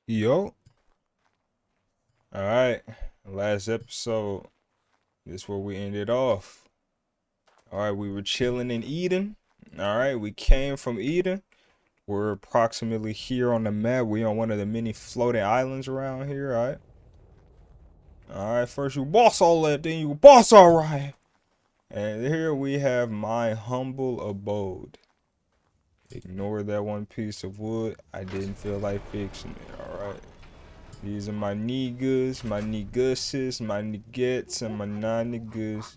Yo, all right. Last episode, this is where we ended off. All right, we were chilling in Eden. All right, we came from Eden. We're approximately here on the map. We on one of the many floating islands around here. All right. All right. First you boss all that, then you boss all right. And here we have my humble abode. Ignore that one piece of wood. I didn't feel like fixing it. All right. These are my niggas, my nigguses, my niggets, and my non-niggas,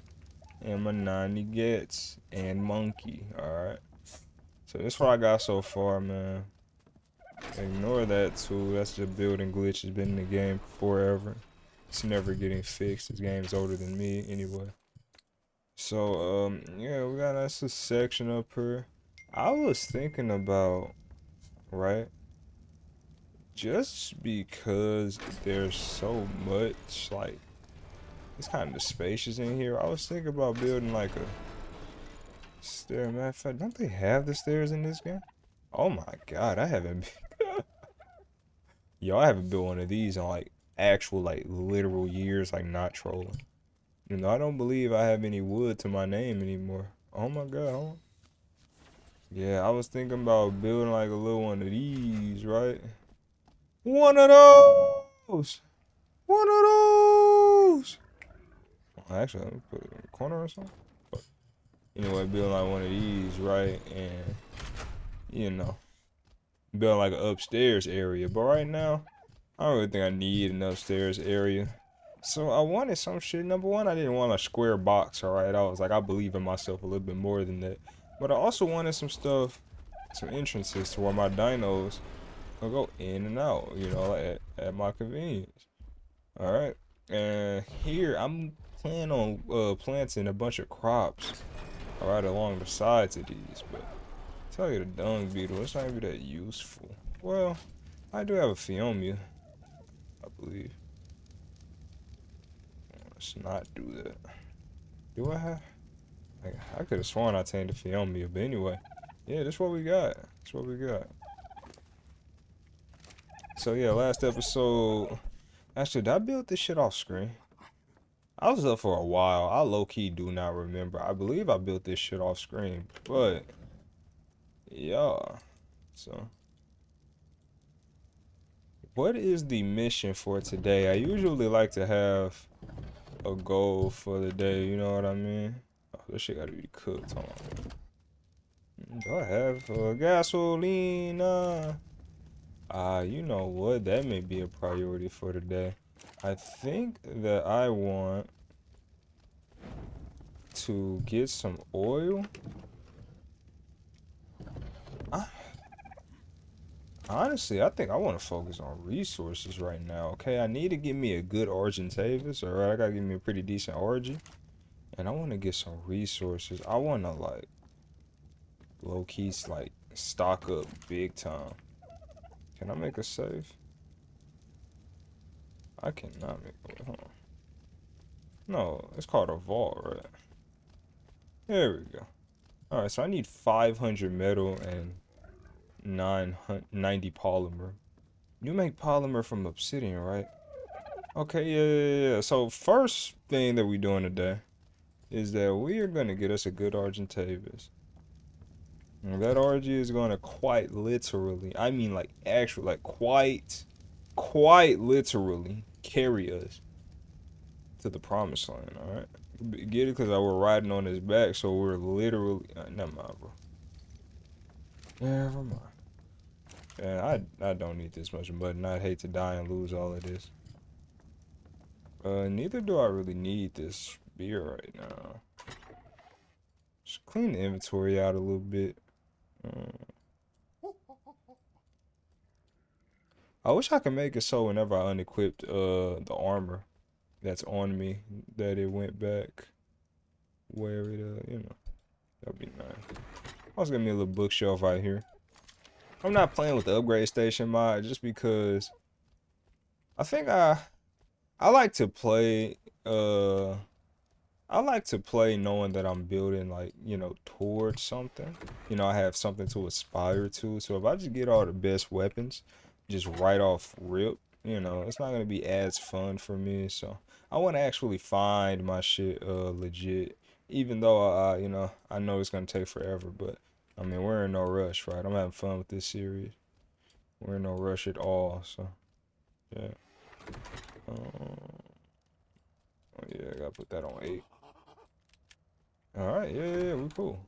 and my non-niggets, and monkey, alright? So this is what I got so far, man. Ignore that too, that's just building glitch. It's been in the game forever. It's never getting fixed. This game's older than me, anyway. So, yeah, we got us a section up here. I was thinking about, right? Just because there's so much, like, it's kind of spacious in here. I was thinking about building like a stair. Matter of fact, don't they have the stairs in this game? Oh my god, I haven't. Yo, I haven't built one of these in like actual, like literal years, like not trolling. You know, I don't believe I have any wood to my name anymore. Oh my god. Yeah, I was thinking about building like a little one of these, right? One of those! One of those! Actually, let me put it in the corner or something. Anyway, building like one of these, right? And, you know, building like an upstairs area. But right now, I don't really think I need an upstairs area. So I wanted some shit. Number one, I didn't want a square box, alright? I was like, I believe in myself a little bit more than that. But I also wanted some stuff, some entrances to where my dinos will go in and out, you know, at my convenience. Alright? And here, I'm planning on planting a bunch of crops, alright, along the sides of these. But tell you the dung beetle, it's not even that useful. Well, I do have a Phiomia, I believe. Let's not do that. Do I have? Like, I could have sworn I tamed a Phiomia, but anyway. Yeah, that's what we got. That's what we got. So yeah, last episode. Actually, did I build this shit off screen? I was up for a while. I low-key do not remember. I believe I built this shit off screen, but yeah. So what is the mission for today? I usually like to have a goal for the day, you know what I mean? Oh, this shit gotta be cooked. Hold on. Do I have gasoline? You know what? That may be a priority for today. I think that I want to get some oil. I, honestly, I think I want to focus on resources right now. Okay, I need to get me a good Argentavis. All right, I gotta get me a pretty decent Orgy, and I want to get some resources. I want to like low key like stock up big time. Can I make a save? I cannot make a. Hold on. No, it's called a vault, right? There we go. All right, so I need 500 metal and 990 polymer. You make polymer from obsidian, right? Okay, yeah. So first thing that we doing today is that we are gonna get us a good Argentavis. And that RG is gonna quite literally, I mean like actual, like quite literally carry us to the promised land, alright? Get it? Because I were riding on his back, so we're literally, never mind, bro. Never mind. And I don't need this much button. I'd hate to die and lose all of this. Neither do I really need this beer right now. Just clean the inventory out a little bit. I wish I could make it so whenever I unequipped the armor that's on me that it went back where it you know, that'd be nice. I was gonna me a little bookshelf right here. I'm not playing with the upgrade station mod just because I think I like to play I like to play knowing that I'm building like, you know, towards something. You know, I have something to aspire to. So if I just get all the best weapons, just right off rip. You know, it's not gonna be as fun for me. So I want to actually find my shit legit. Even though you know, I know it's gonna take forever, but I mean, we're in no rush, right? I'm having fun with this series. We're in no rush at all. So yeah. Oh yeah, I gotta put that on 8. All right, yeah, we cool.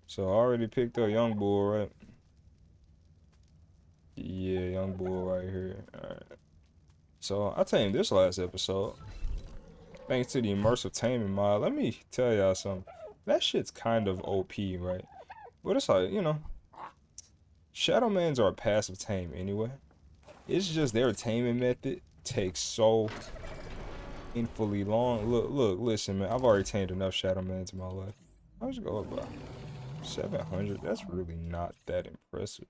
So I already picked up young bull, right? Yeah, young bull right here. All right. So I tamed this last episode. Thanks to the immersive taming mod. Let me tell y'all something. That shit's kind of OP, right? But it's like, you know, Shadowmans are a passive tame anyway. It's just their taming method takes so painfully long. Look, listen, man. I've already tamed enough Shadowmans in my life. How'd you go about 700? That's really not that impressive.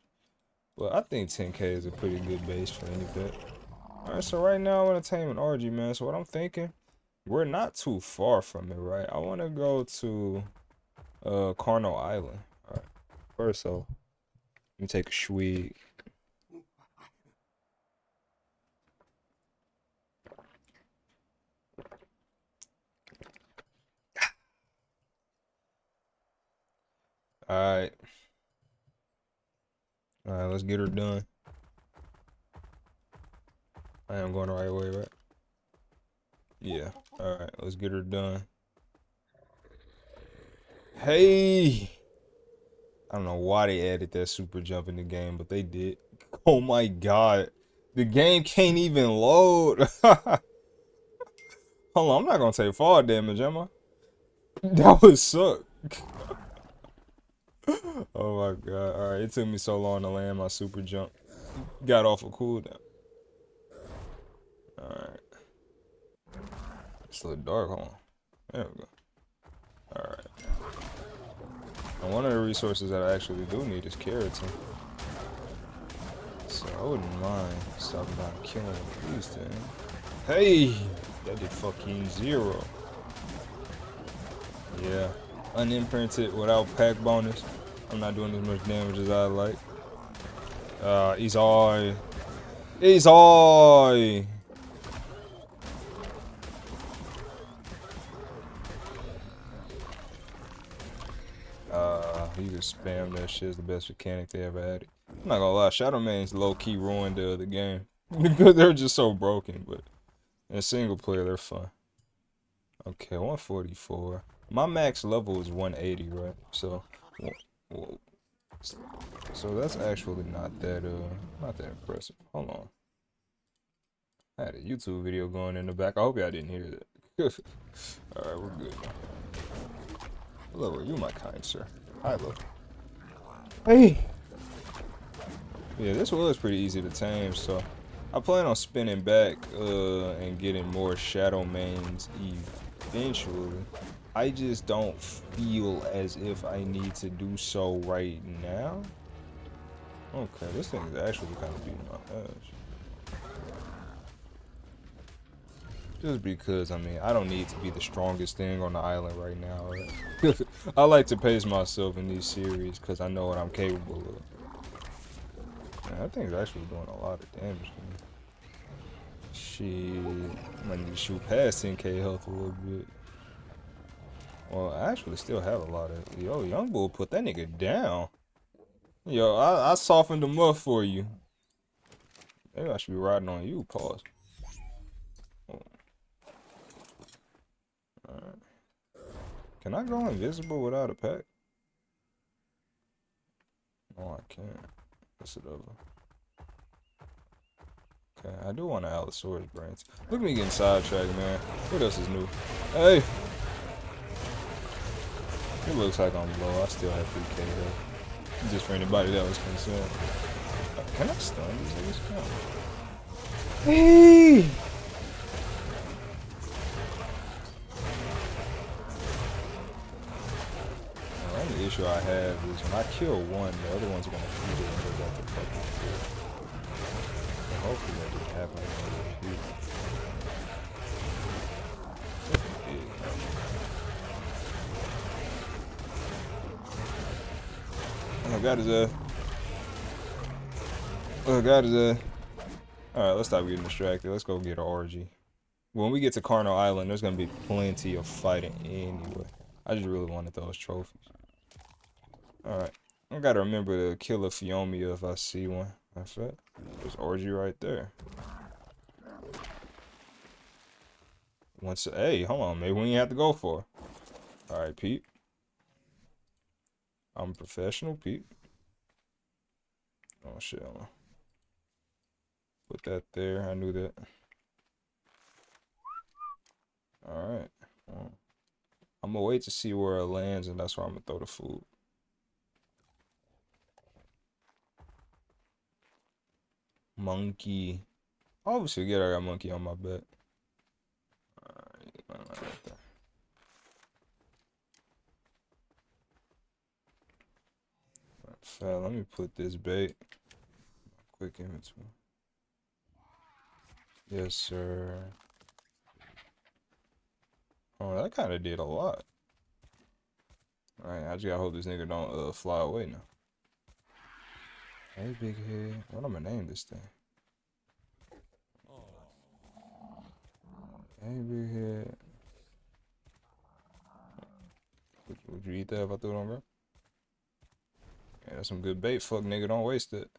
But I think 10k is a pretty good base for any pet. Alright, so right now I want to tame an RG, man. So what I'm thinking, we're not too far from it, right? I want to go to Carno Island. Alright, first, so let me take a swig. Alright. Alright, let's get her done. I am going the right way, right? Yeah. Alright, let's get her done. Hey! I don't know why they added that super jump in the game, but they did. Oh my god. The game can't even load. Hold on, I'm not gonna take fall damage, am I? That would suck. Oh my god. Alright, it took me so long to land my super jump. Got off a cooldown. Alright. It's a little dark, hold on. There we go. Alright. And one of the resources that I actually do need is keratin. So I wouldn't mind stopping by and killing these things. Hey! That did fucking 0. Yeah. Unimprinted without pack bonus. I'm not doing as much damage as I like. He's all. He's all. You can spam that shit. Is the best mechanic they ever had. I'm not gonna lie, Shadow Man's low-key ruined the game. Because they're just so broken, but in single player, they're fun. Okay, 144. My max level is 180, right? So, well, so that's actually not that impressive. Hold on. I had a YouTube video going in the back. I hope y'all didn't hear that. Alright, we're good. Hello, are you my kind sir? Hi, look. Hey! Yeah, this was pretty easy to tame, so I plan on spinning back and getting more Shadow Mains eventually. I just don't feel as if I need to do so right now. Okay, this thing is actually kind of beating my ass. Just because, I mean, I don't need to be the strongest thing on the island right now. Right? I like to pace myself in these series because I know what I'm capable of. Man, that thing's actually doing a lot of damage to me. Shit, I might need to shoot past 10k health a little bit. Well, I actually still have a lot of. Yo, Young Bull put that nigga down. Yo, I softened him up for you. Maybe I should be riding on you, pause. Oh. Alright. Can I go invisible without a pack? No, I can't. What's it over? Okay, I do want an Allosaurus brains. Look at me getting sidetracked, man. What else is new? Hey! It looks like I'm low. I still have 3k though. Just for anybody that was concerned. Can I stun these niggas? Hey! The only issue I have is when I kill one, the other ones are gonna feed it and go back to fucking kill. So hopefully that didn't happen. Oh, God is a. Oh, God is a. Alright, let's stop getting distracted. Let's go get an orgy. When we get to Carnal Island, there's gonna be plenty of fighting anyway. I just really wanted those trophies. Alright. I gotta remember to kill a Phiomia if I see one. That's it. There's orgy right there. Hey, hold on. Maybe we ain't have to go for it. Alright, Pete. I'm a professional, Pete. Oh, shit. Put that there. I knew that. Alright. Well, I'm gonna wait to see where it lands, and that's where I'm gonna throw the food. Monkey. I always forget I got monkey on my bed. Alright, right there. Let me put this bait. Quick inventory. Yes, sir. Oh, that kind of did a lot. Alright, I just gotta hope this nigga don't fly away now. Hey, big head. What am I gonna name this thing? Hey, big head. Would you eat that if I threw it on ground? Yeah, that's some good bait. Fuck, nigga, don't waste it.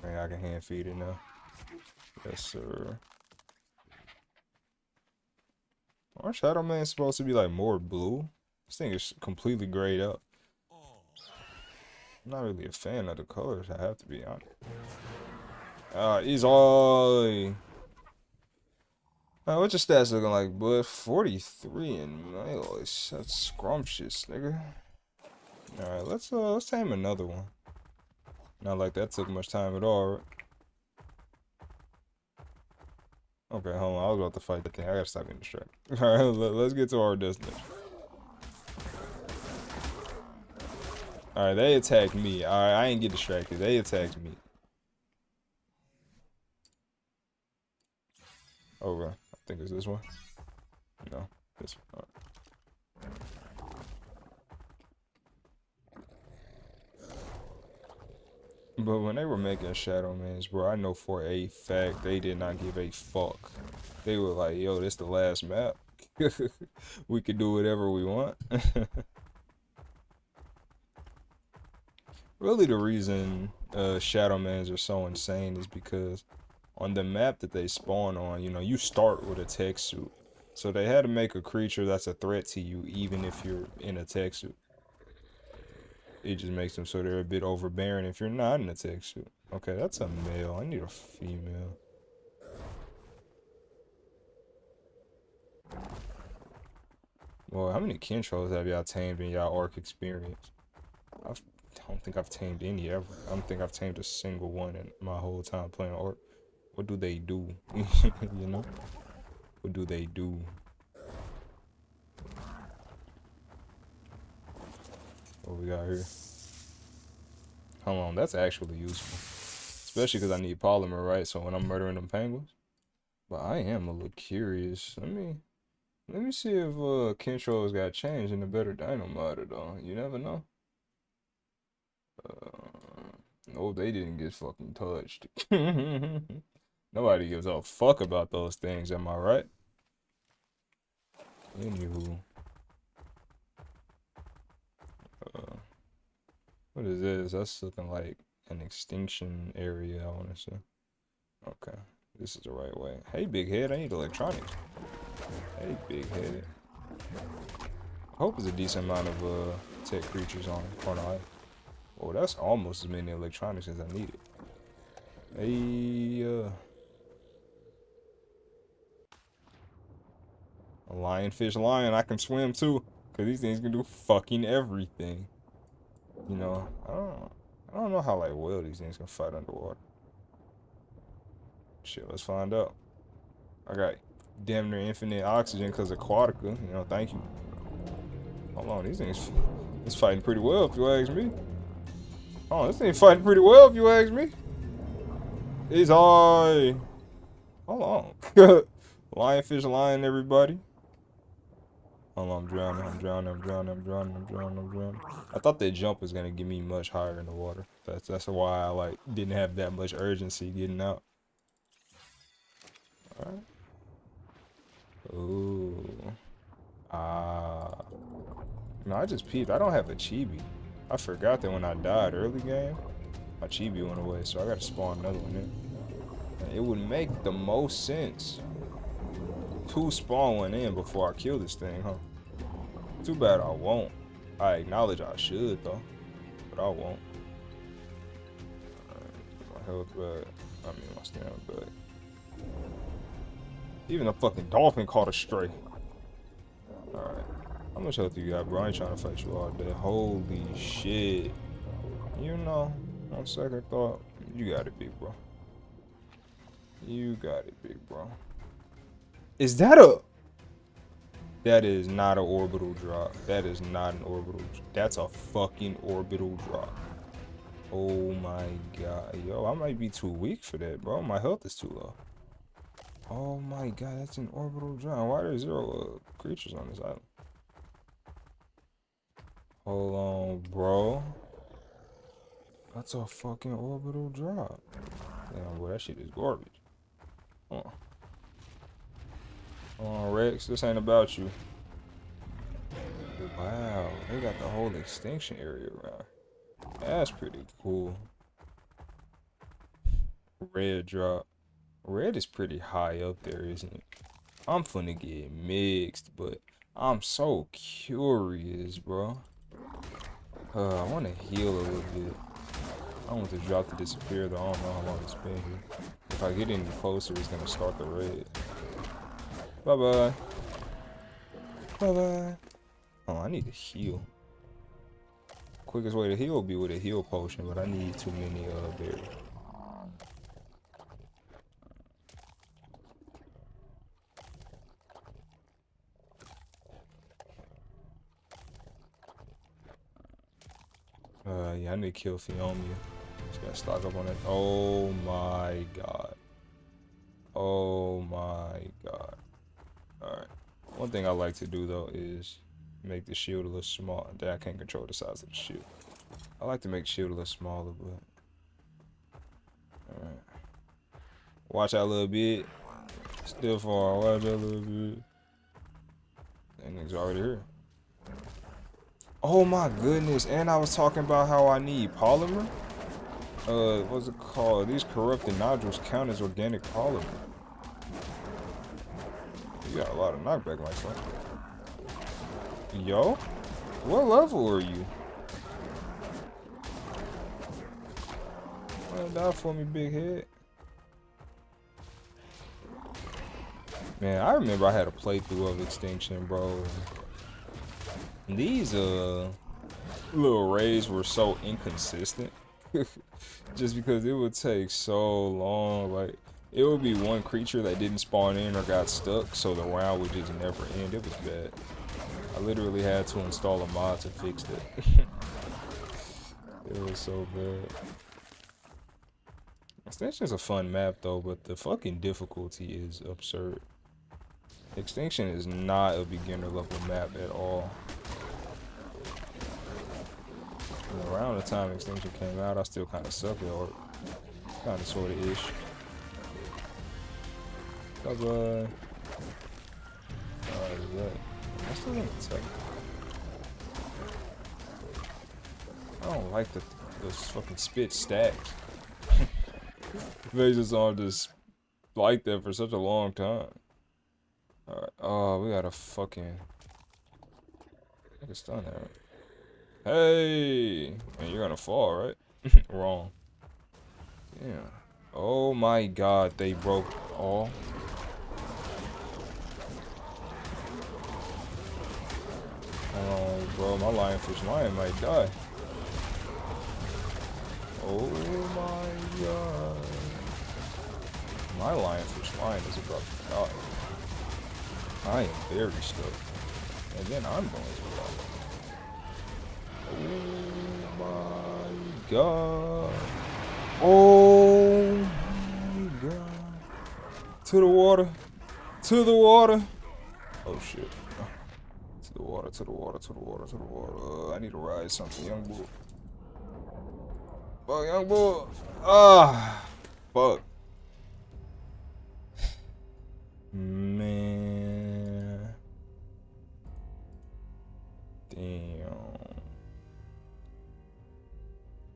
I can hand feed it now. Yes, sir. Aren't Shadow Man supposed to be like more blue? This thing is completely grayed up. I'm not really a fan of the colors, I have to be honest. He's all. What's your stats looking like, bud? 43 and melee. That's scrumptious, nigga. Alright, let's tame another one. Not like that took much time at all, right? Okay, hold on. I was about to fight the thing. I gotta stop getting distracted. Alright, let's get to our destination. Alright, they attacked me. Alright, I ain't get distracted. They attacked me. Over. I think it's this one. No, this one. Alright. But when they were making Shadow Mans, bro, I know for a fact they did not give a fuck. They were like, yo, this the last map. We could do whatever we want. Really, the reason Shadow Mans are so insane is because on the map that they spawn on, you know, you start with a tech suit. So they had to make a creature that's a threat to you even if you're in a tech suit. It just makes them so they're a bit overbearing if you're not in a tech suit. Okay, that's a male. I need a female. Well, how many Kentros have y'all tamed in y'all orc experience? I don't think I've tamed any ever. I don't think I've tamed a single one in my whole time playing orc. What do they do? You know? What do they do? What we got here? Hold on, that's actually useful. Especially because I need polymer, right? So when I'm murdering them penguins. But I am a little curious. Let me see if Kentro's got changed in a better dino mod though. You never know. No, they didn't get fucking touched. Nobody gives a fuck about those things, am I right? Anywho. What is this? That's looking like an extinction area, I want to say. Okay, this is the right way. Hey, big head, I need electronics. Hey, big head. I hope there's a decent amount of tech creatures on Carnal Island. Oh, that's almost as many electronics as I needed. Hey, a lionfish lion, I can swim too. Because these things can do fucking everything. You know, I don't know how like well these things can fight underwater. Shit, let's find out. I got damn near infinite oxygen because of Aquatica. You know, thank you. Hold on, these things it's fighting pretty well if you ask me. Oh, this thing fighting pretty well if you ask me. It's all. Hold on. Lionfish lion, everybody. Hold on, I'm drowning, I'm drowning, I'm drowning, I'm drowning, I'm drowning, I'm drowning. I thought that jump was gonna get me much higher in the water. That's why I like didn't have that much urgency getting out. Alright. Ooh. Ah. No, I just peeped. I don't have a chibi. I forgot that when I died early game, my chibi went away, so I gotta spawn another one in. And it would make the most sense to spawn one in before I kill this thing, huh? Too bad I won't. I acknowledge I should though, but I won't. My health back. I mean my stamina back. Even a fucking dolphin caught a stray. Alright. How much health you got, bro? I ain't trying to fight you all day. Holy shit. You know, on second thought, you got it, big bro. You got it, big bro. Is that a... That is not an orbital drop. That is not an orbital. That's a fucking orbital drop. Oh my god. Yo, I might be too weak for that, bro. My health is too low. Oh my god, that's an orbital drop. Why are there zero creatures on this island? Hold on, bro. That's a fucking orbital drop. Damn, boy, that shit is garbage. Hold on, Rex. This ain't about you. Wow, they got the whole extinction area around. That's pretty cool. Red drop. Red is pretty high up there, isn't it? I'm finna get mixed, but I'm so curious, bro. I want to heal a little bit. I want the drop to disappear, though. I don't know how long it's been here. If I get any closer, it's gonna start the red. Bye-bye. Bye-bye. Oh, I need to heal. Quickest way to heal would be with a heal potion, but I need too many berries. Yeah, I need to kill Theomia. Just gotta stock up on it. Oh my god. Oh my god. Alright. One thing I like to do though is make the shield a little small. Then I can't control the size of the shield. I like to make the shield a little smaller, but alright. Watch out a little bit. Still far. Watch out a little bit. That nigga's already here. Oh my goodness, and I was talking about how I need polymer. What's it called? These corrupted nodules count as organic polymer. You got a lot of knockback like that. Yo? What level are you? Die for me, big head. Man, I remember I had a playthrough of Extinction, bro. These little raids were so inconsistent. Just because it would take so long. Like, it would be one creature that didn't spawn in or got stuck, so the round would just never end. It was bad. I literally had to install a mod to fix it. It was so bad. Extinction's a fun map though, but the fucking difficulty is absurd. Extinction is not a beginner level map at all. And around the time Extinction came out, I still kind of suck at art. Kind of sort of ish. Bye-bye. Alright, I still didn't tell you. I don't like those fucking spit stacks. They just all just like that for such a long time. Alright, oh, we got a fucking... I can stun that. Hey! Man, you're gonna fall, right? Wrong. Yeah. Oh my god, they broke all. Oh, bro, my lionfish lion might die. Oh my god. My lionfish lion is about to die. I am very stuck. And then I'm going to die. Oh my god. Oh my god. To the water. To the water. Oh shit. To the water, to the water, to the water, to the water. I need to ride something, young boy. Fuck, young boy. Ah, fuck. Man. Damn.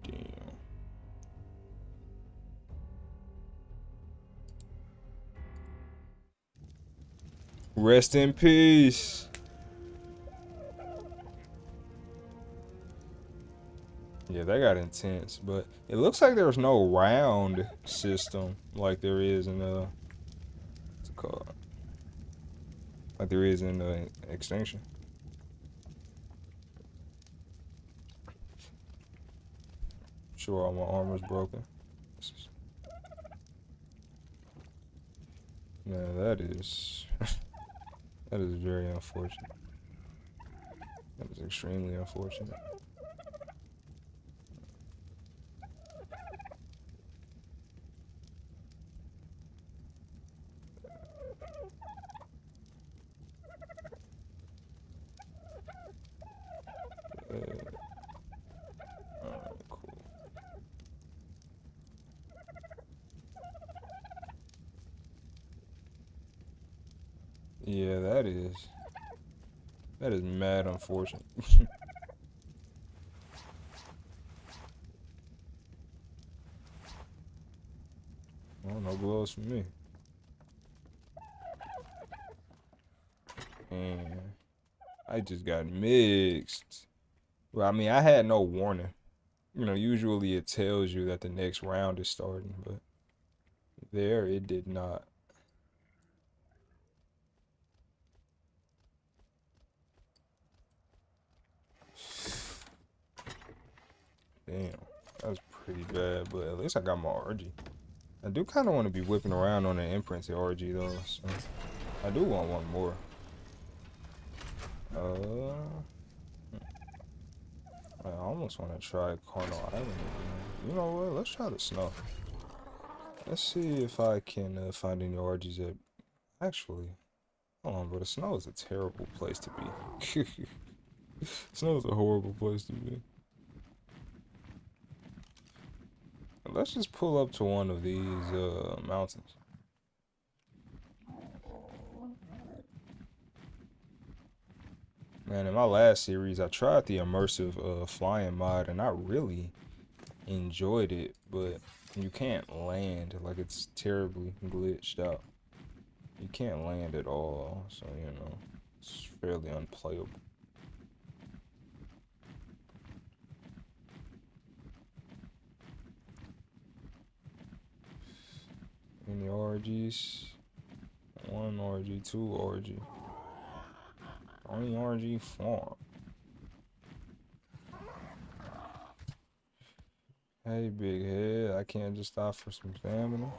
Damn. Rest in peace. Yeah, that got intense, but it looks like there's no round system like there is in what's it called? Like there is in Extinction. Sure, all my armor's broken. Man, that is that is very unfortunate. That is extremely unfortunate. Alright, cool. Yeah, that is mad unfortunate. Well, no gloves for me. And I just got mixed. Well, I mean, I had no warning. You know, usually it tells you that the next round is starting, but there it did not. Damn, that was pretty bad, but at least I got my RG. I do kind of want to be whipping around on an imprinted RG though, so I do want one more. I almost want to try Carnal Island again. You know what? Let's try the snow. Let's see if I can find any RGs that actually. Hold on, bro. The snow is a terrible place to be. Snow is a horrible place to be. Let's just pull up to one of these mountains. Man, in my last series, I tried the immersive flying mod, and I really enjoyed it, but you can't land. Like, it's terribly glitched out. You can't land at all, so, you know, it's fairly unplayable. Any RGs? One RG, two RG. Only RG farm. Hey, big head, I can't just stop for some stamina.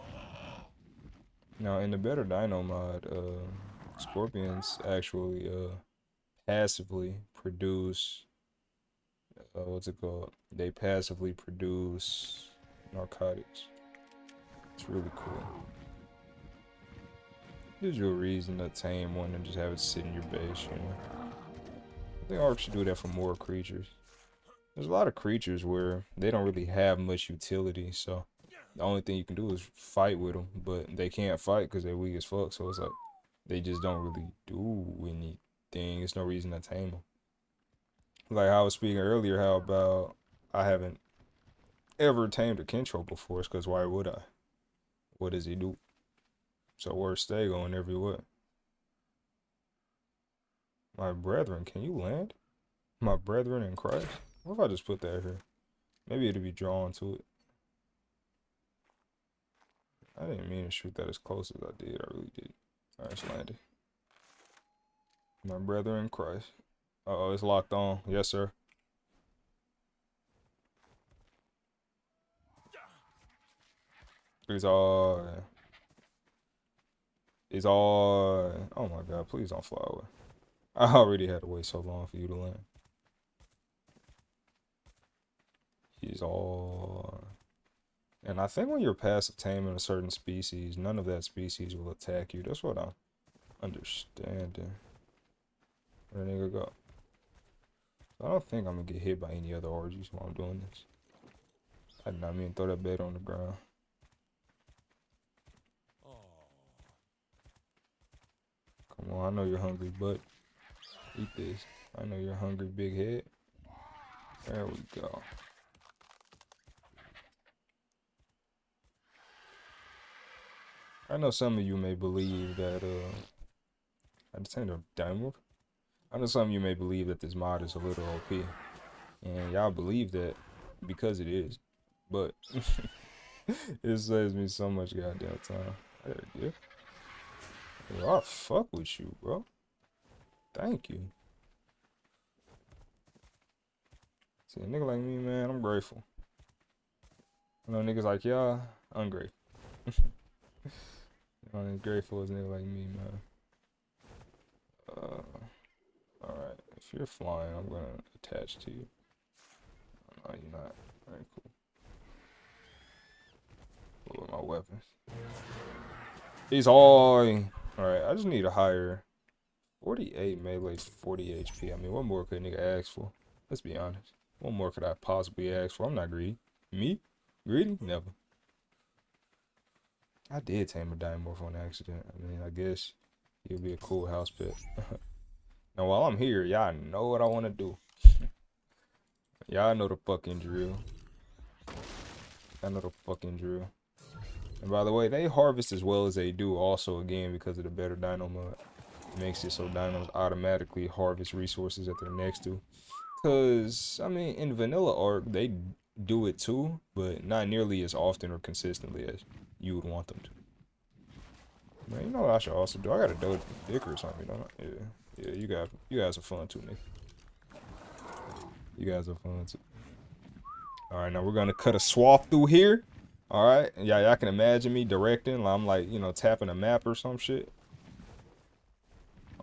Now, in the better dino mod, scorpions actually passively produce what's it called? They passively produce narcotics. It's really cool. Gives you a reason to tame one and just have it sit in your base, you know. I think Ark should do that for more creatures. There's a lot of creatures where they don't really have much utility, so the only thing you can do is fight with them, but they can't fight because they're weak as fuck, so it's like they just don't really do anything. There's no reason to tame them. Like I was speaking earlier, how about I haven't ever tamed a Kincho before, it's because why would I? What does he do? So where's Stego in every way? My brethren, can you land? My brethren in Christ? What if I just put that here? Maybe it'll be drawn to it. I didn't mean to shoot that as close as I did. I really did. Alright, it's landed. My brethren in Christ. Uh-oh, it's locked on. Yes, sir. It's all... It's all... Oh my god, please don't fly away. I already had to wait so long for you to land. He's all... And I think when you're passive taming a certain species, none of that species will attack you. That's what I'm understanding. Where the nigga go? I don't think I'm gonna get hit by any other orgies while I'm doing this. I did not mean to throw that bed on the ground. Come on, I know you're hungry, but eat this. I know you're hungry, big head. There we go. I know some of you may believe that I just turned a downward. I know some of you may believe that this mod is a little OP. And y'all believe that because it is. But it saves me so much goddamn time. I got a gift. Yo, I fuck with you, bro. Thank you. See, a nigga like me, man, I'm grateful. I know niggas like y'all, ungrateful. I'm as grateful as a nigga like me, man. Alright, if you're flying, I'm gonna attach to you. No, you're not. Alright, cool. What about my weapons? He's all. Alright, I just need a higher 48 melee, 40 HP. I mean, what more could a nigga ask for? Let's be honest. What more could I possibly ask for? I'm not greedy. Me? Greedy? Never. I did tame a dimorph on accident. I mean, I guess he'll be a cool house pet. Now, while I'm here, y'all know what I want to do. Y'all know the fucking drill. I know the fucking drill. And by the way, they harvest as well as they do also, again, because of the better dino mod. It makes it so dinos automatically harvest resources that they're next to. Because, I mean, in vanilla Ark, they do it too, but not nearly as often or consistently as you would want them to. Man, you know what I should also do? I got a dope dick or something, don't I? Yeah, you guys are fun too, Nick. You guys are fun too. Alright, now we're gonna cut a swath through here. Alright, yeah, y'all can imagine me directing. I'm like, you know, tapping a map or some shit.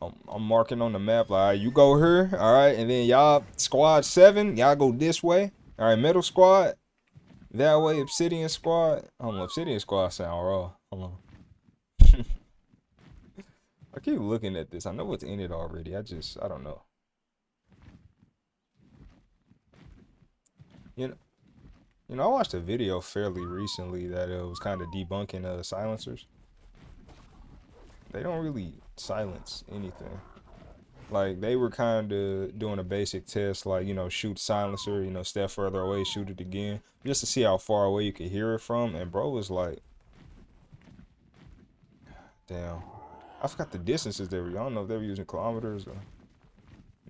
I'm marking on the map, like, alright, you go here, alright, and then y'all, squad 7, y'all go this way. Alright, middle squad, that way, obsidian squad. Obsidian squad sound raw. Hold on. I keep looking at this. I know what's in it already. I don't know. You know, I watched a video fairly recently that was kind of debunking silencers. They don't really silence anything. Like, they were kind of doing a basic test, like, you know, shoot silencer, you know, step further away, shoot it again, just to see how far away you could hear it from. And bro was like, damn, I forgot the distances they were. I don't know if they were using kilometers or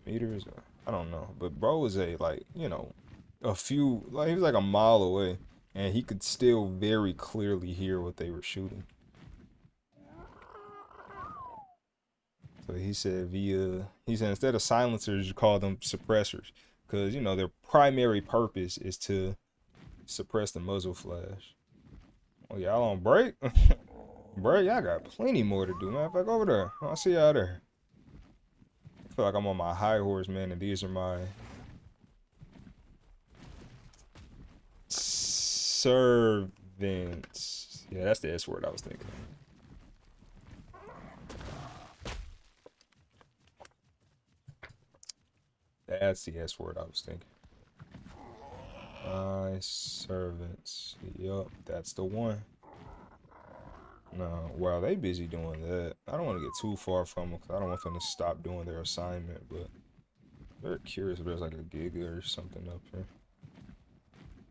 meters or, I don't know. But bro was like, you know, a few, like, he was like a mile away, and he could still very clearly hear what they were shooting. So he said instead of silencers, you call them suppressors, because, you know, their primary purpose is to suppress the muzzle flash. Oh, y'all on break? Break? Y'all got plenty more to do, man. Back over there. I'll see y'all there. I feel like I'm on my high horse, man, and these are my servants. Yeah, that's the S word I was thinking. That's the S word I was thinking. My servants. Yup, that's the one. No, while they busy doing that, I don't want to get too far from them because I don't want them to stop doing their assignment, but I'm very curious if there's like a Giga or something up here.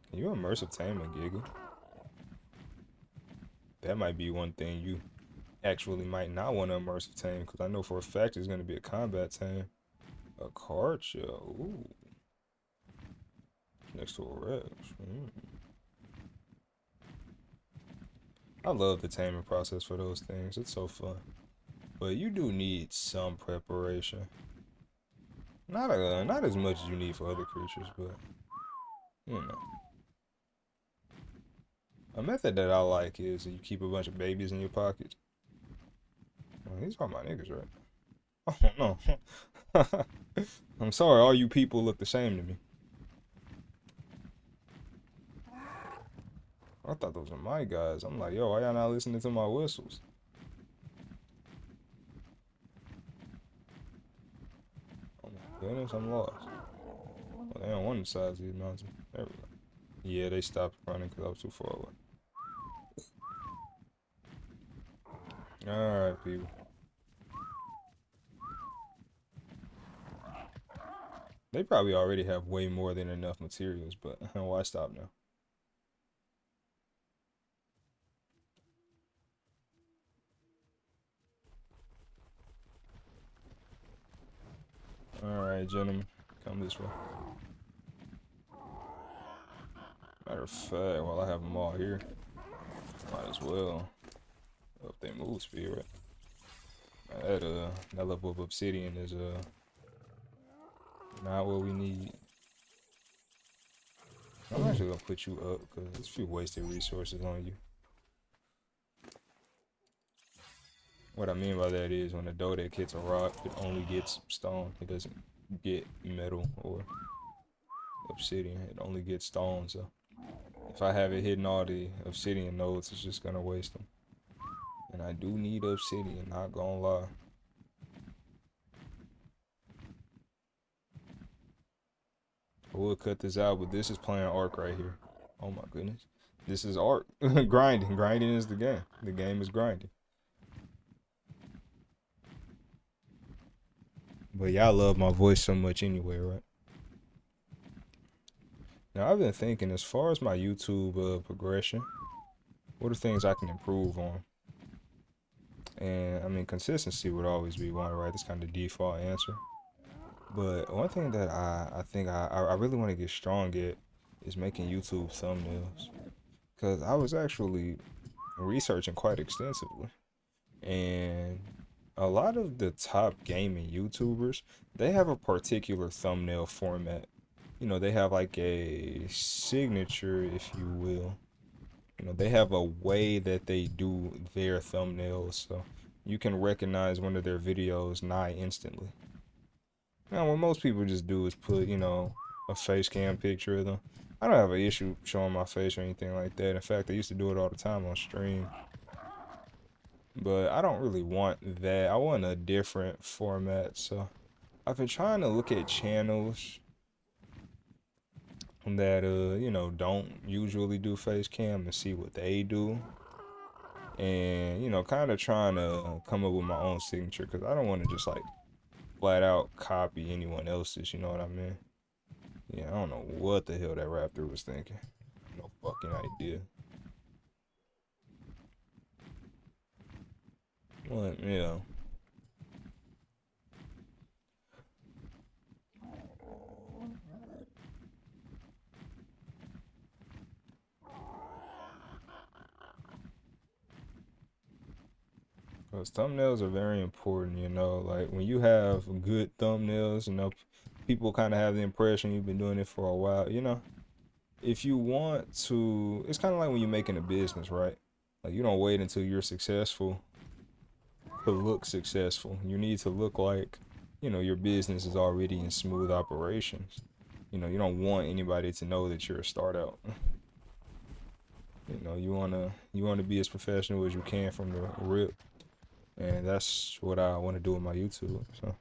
Can you immersive tame a Giga? That might be one thing you actually might not want to immersive tame, because I know for a fact it's going to be a combat tame. A card shell. Ooh. Next to a Rex. I love the taming process for those things. It's so fun. But you do need some preparation. Not as much as you need for other creatures, but you know. A method that I like is you keep a bunch of babies in your pockets. Well, these are my niggas, right? Oh no. I'm sorry, all you people look the same to me. I thought those were my guys. I'm like, yo, why y'all not listening to my whistles? Goodness, I'm lost. Well, they don't want the size of these mountains. There we go. Yeah, they stopped running because I was too far away. Alright, people. They probably already have way more than enough materials, but why stop now? Alright, gentlemen. Come this way. Matter of fact, while I have them all here, might as well up their move speed, right? That level of obsidian is not what we need. I'm actually gonna put you up because there's a few wasted resources on you. What I mean by that is when the Dodec hits a rock, it only gets stone. It doesn't get metal or obsidian. It only gets stone. So if I have it hitting all the obsidian nodes, it's just gonna waste them. And I do need obsidian, not gonna lie. I would cut this out, but this is playing Ark right here. Oh my goodness. This is Ark. Grinding. Grinding is the game. The game is grinding. But y'all love my voice so much anyway, right? Now, I've been thinking as far as my YouTube progression, what are things I can improve on? And I mean, consistency would always be one, right? That's kind of the default answer. But one thing that I think I really want to get strong at is making YouTube thumbnails. Because I was actually researching quite extensively. And a lot of the top gaming YouTubers, they have a particular thumbnail format. You know, they have like a signature, if you will. You know, they have a way that they do their thumbnails, so you can recognize one of their videos nigh instantly. Now, what most people just do is put, you know, a face cam picture of them. I don't have an issue showing my face or anything like that. In fact, I used to do it all the time on stream. But I don't really want that. I want a different format, so I've been trying to look at channels that you know, don't usually do face cam and see what they do, and you know, kind of trying to come up with my own signature, because I don't want to just like flat out copy anyone else's, you know what I mean? Yeah, I don't know what the hell that raptor was thinking. No fucking idea. What, you know. Because thumbnails are very important, you know. Like, when you have good thumbnails, you know, people kind of have the impression you've been doing it for a while, you know. If you want to, it's kind of like when you're making a business, right? Like, you don't wait until you're successful to look successful. You need to look like, you know, your business is already in smooth operations. You know, you don't want anybody to know that you're a startup. You know, you wanna be as professional as you can from the rip. And that's what I want to do with my YouTube. So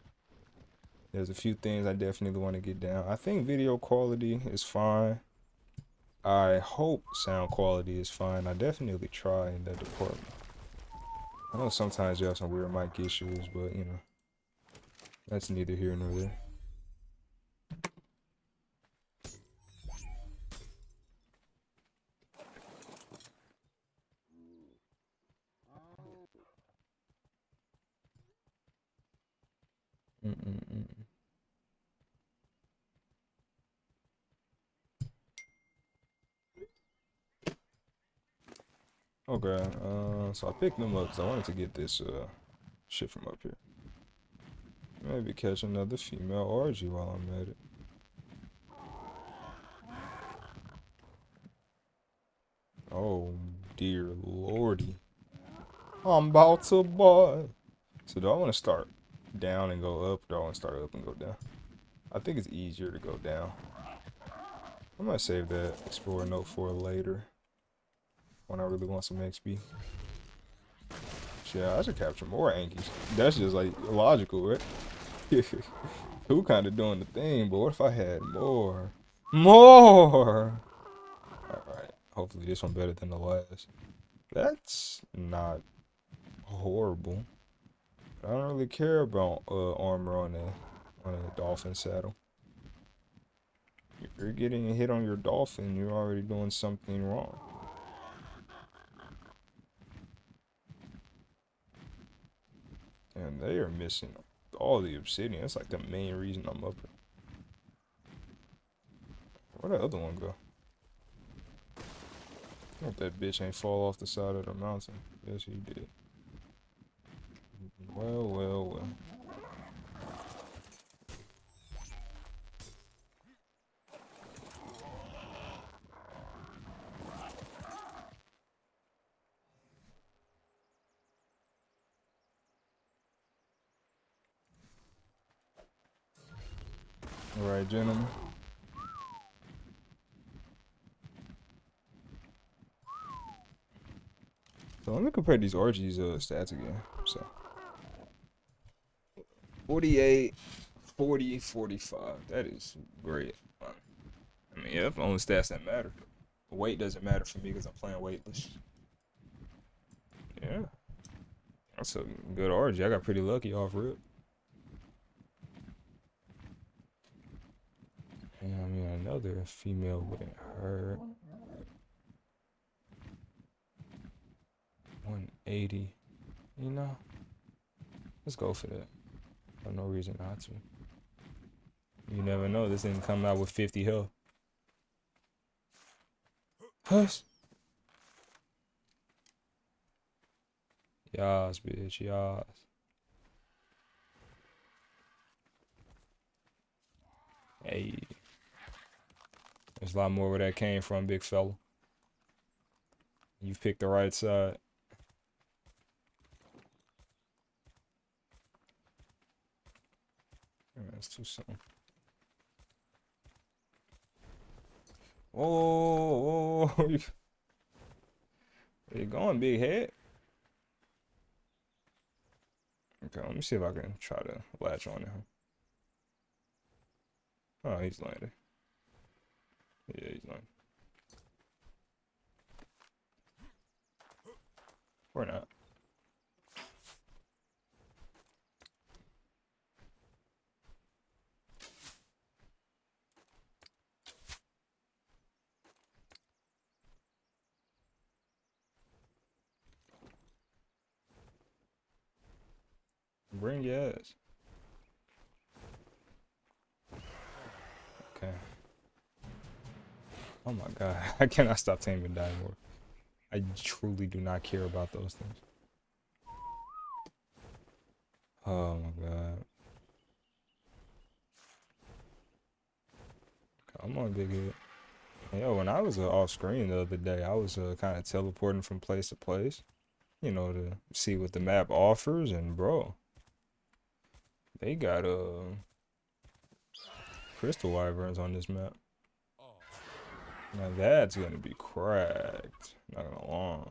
there's a few things I definitely want to get down. I think video quality is fine. I hope sound quality is fine. I definitely try in that department. I know sometimes you have some weird mic issues, but you know, that's neither here nor there. Okay, so I picked them up because I wanted to get this shit from up here. Maybe catch another female orgy while I'm at it. Oh dear lordy. I'm about to boy. So do I want to start down and go up, or do I want to start up and go down? I think it's easier to go down. I might save that Explorer Note for later, when I really want some XP. Yeah, I should capture more Ankies. That's just like logical, right? Two kind of doing the thing, but what if I had more? More! Alright, hopefully this one better than the last. That's not horrible. I don't really care about armor on a dolphin saddle. If you're getting a hit on your dolphin, you're already doing something wrong. And they are missing all the obsidian. That's like the main reason I'm up here. Where'd the other one go? I hope that bitch ain't fall off the side of the mountain. Yes, he did. Well, well, well. Alright, gentlemen. So let me compare these RG's stats again. So 48, 40, 45. That is great. I mean, yeah, the only stats that matter. Weight doesn't matter for me because I'm playing weightless. Yeah. That's a good RG. I got pretty lucky off rip. And I mean, another female wouldn't hurt. 180. You know? Let's go for that. For no reason not to. You never know. This didn't come out with 50 health. Hush. Yas, bitch. Yas. Hey. There's a lot more where that came from, big fella. You picked the right side. That's too soon. Oh, where you going, big head? Okay, let me see if I can try to latch on to him. Oh, he's landing. Yeah, he's landing. Or not. Bring your ass. Okay. Oh my god. I cannot stop taming Dimorph. I truly do not care about those things. Oh my god. Come on, big head. Yo, when I was off screen the other day, I was kind of teleporting from place to place, you know, to see what the map offers. And bro, they got crystal wyverns on this map. Now that's gonna be cracked. Not gonna lie.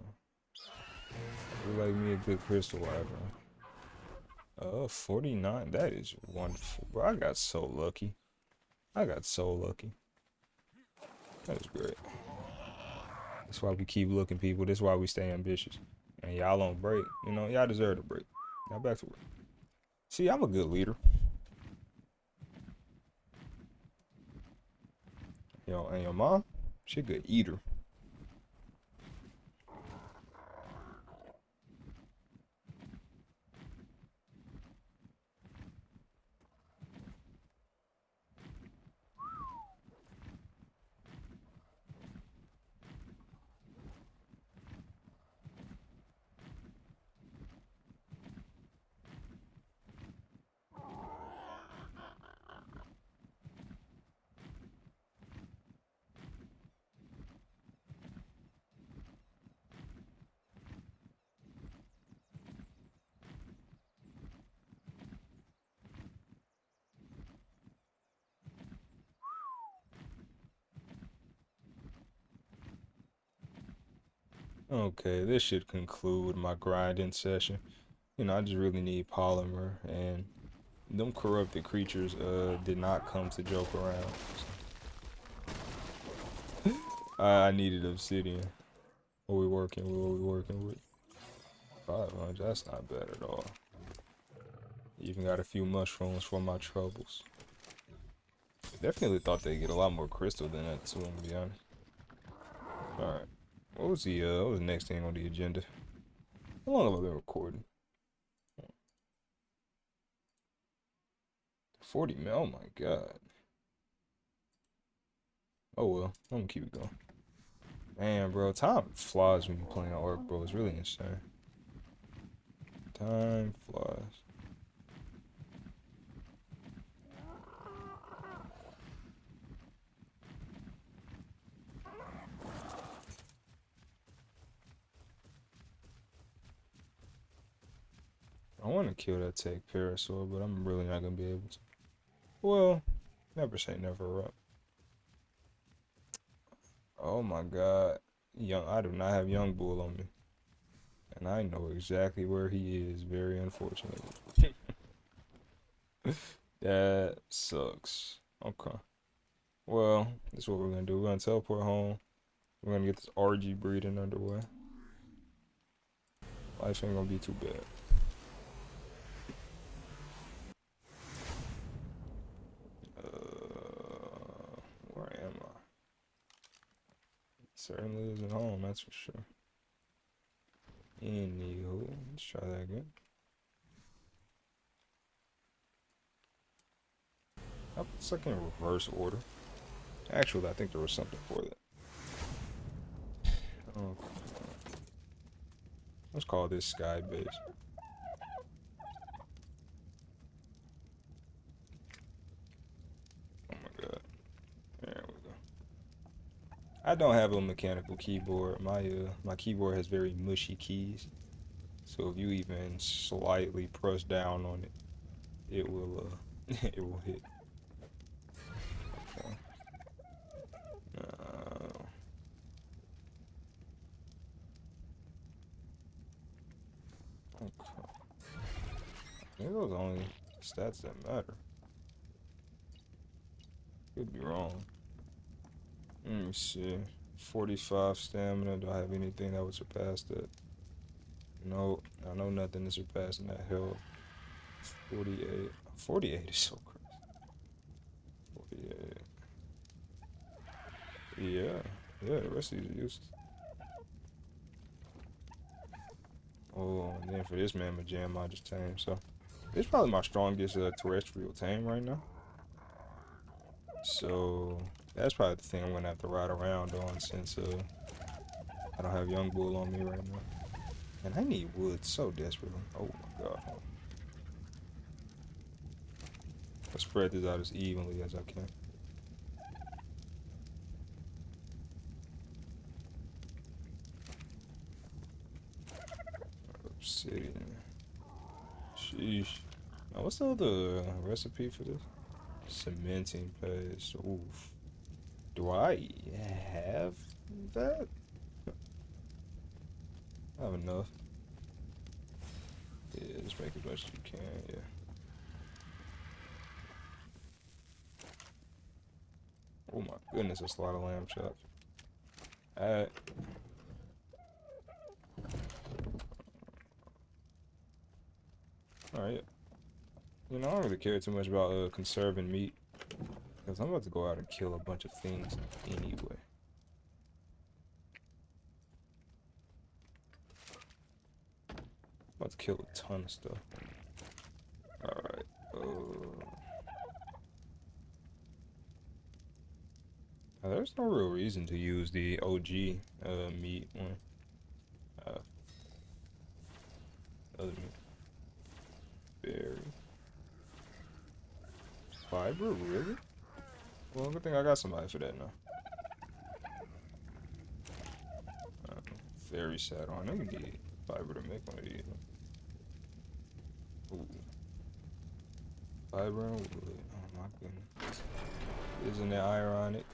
You like me a good crystal wyvern. 49. That is wonderful, bro. I got so lucky. I got so lucky. That is great. That's why we keep looking, people. That's why we stay ambitious. And y'all don't break. You know, y'all deserve to break. Now back to work. See, I'm a good leader. Yo, and your mom, she a good eater. Okay, this should conclude my grinding session. You know, I just really need polymer and Them corrupted creatures did not come to joke around. I needed obsidian. What we working with? What we working with? 500. That's not bad at all. Even got a few mushrooms for my troubles. Definitely thought they'd get a lot more crystal than that too, to be honest. Alright. What was the next thing on the agenda? How long have I been recording? 40 minutes. Oh my god. Oh well, I'm gonna keep it going. Man, bro, time flies when you're playing Ark, bro. It's really insane. Time flies. I want to kill that tech parasaur, but I'm really not gonna be able to. Well, never say never, right? Oh my god. I do not have young bull on me. And I know exactly where he is, very unfortunately. That sucks. Okay. Well, this is what we're gonna do. We're gonna teleport home. We're gonna get this RG breeding underway. Life ain't gonna be too bad. Where am I? Certainly isn't home, that's for sure. Anywho, let's try that again. Oh, it's like in reverse order. Actually, I think there was something for that. Okay. Let's call this sky base. Oh my god. There we go. I don't have a mechanical keyboard. My keyboard has very mushy keys. So if you even slightly press down on it, it will it will hit. Okay. Okay. I think those are the only stats that matter. Could be wrong. Let me see. 45 stamina. Do I have anything that would surpass that? No, I know nothing is surpassing that health. 48. 48 is so crazy. 48. Yeah, the rest of these are useless. Oh, and then for this Mamma Jam, I just tamed. So, this is probably my strongest terrestrial tame right now. So, that's probably the thing I'm gonna have to ride around on since I don't have young bull on me right now. And I need wood so desperately. Oh my god. I'll spread this out as evenly as I can. Obsidian. Sheesh. Now, what's the other recipe for this? Cementing paste. Oof. Do I have that? I have enough. Yeah, just make as much as you can, yeah. Oh my goodness, that's a lot of lamb chops. Alright. Alright. You know, I don't really care too much about conserving meat. Because I'm about to go out and kill a bunch of things anyway. About to kill a ton of stuff. Alright. Now, there's no real reason to use the OG meat one. Other meat. Berry. Fiber, really? Well, good thing I got somebody for that now. Very sad. Oh, I know you need fiber to make one of these. Ooh. Fiber and wood. Oh my goodness. Isn't it ironic?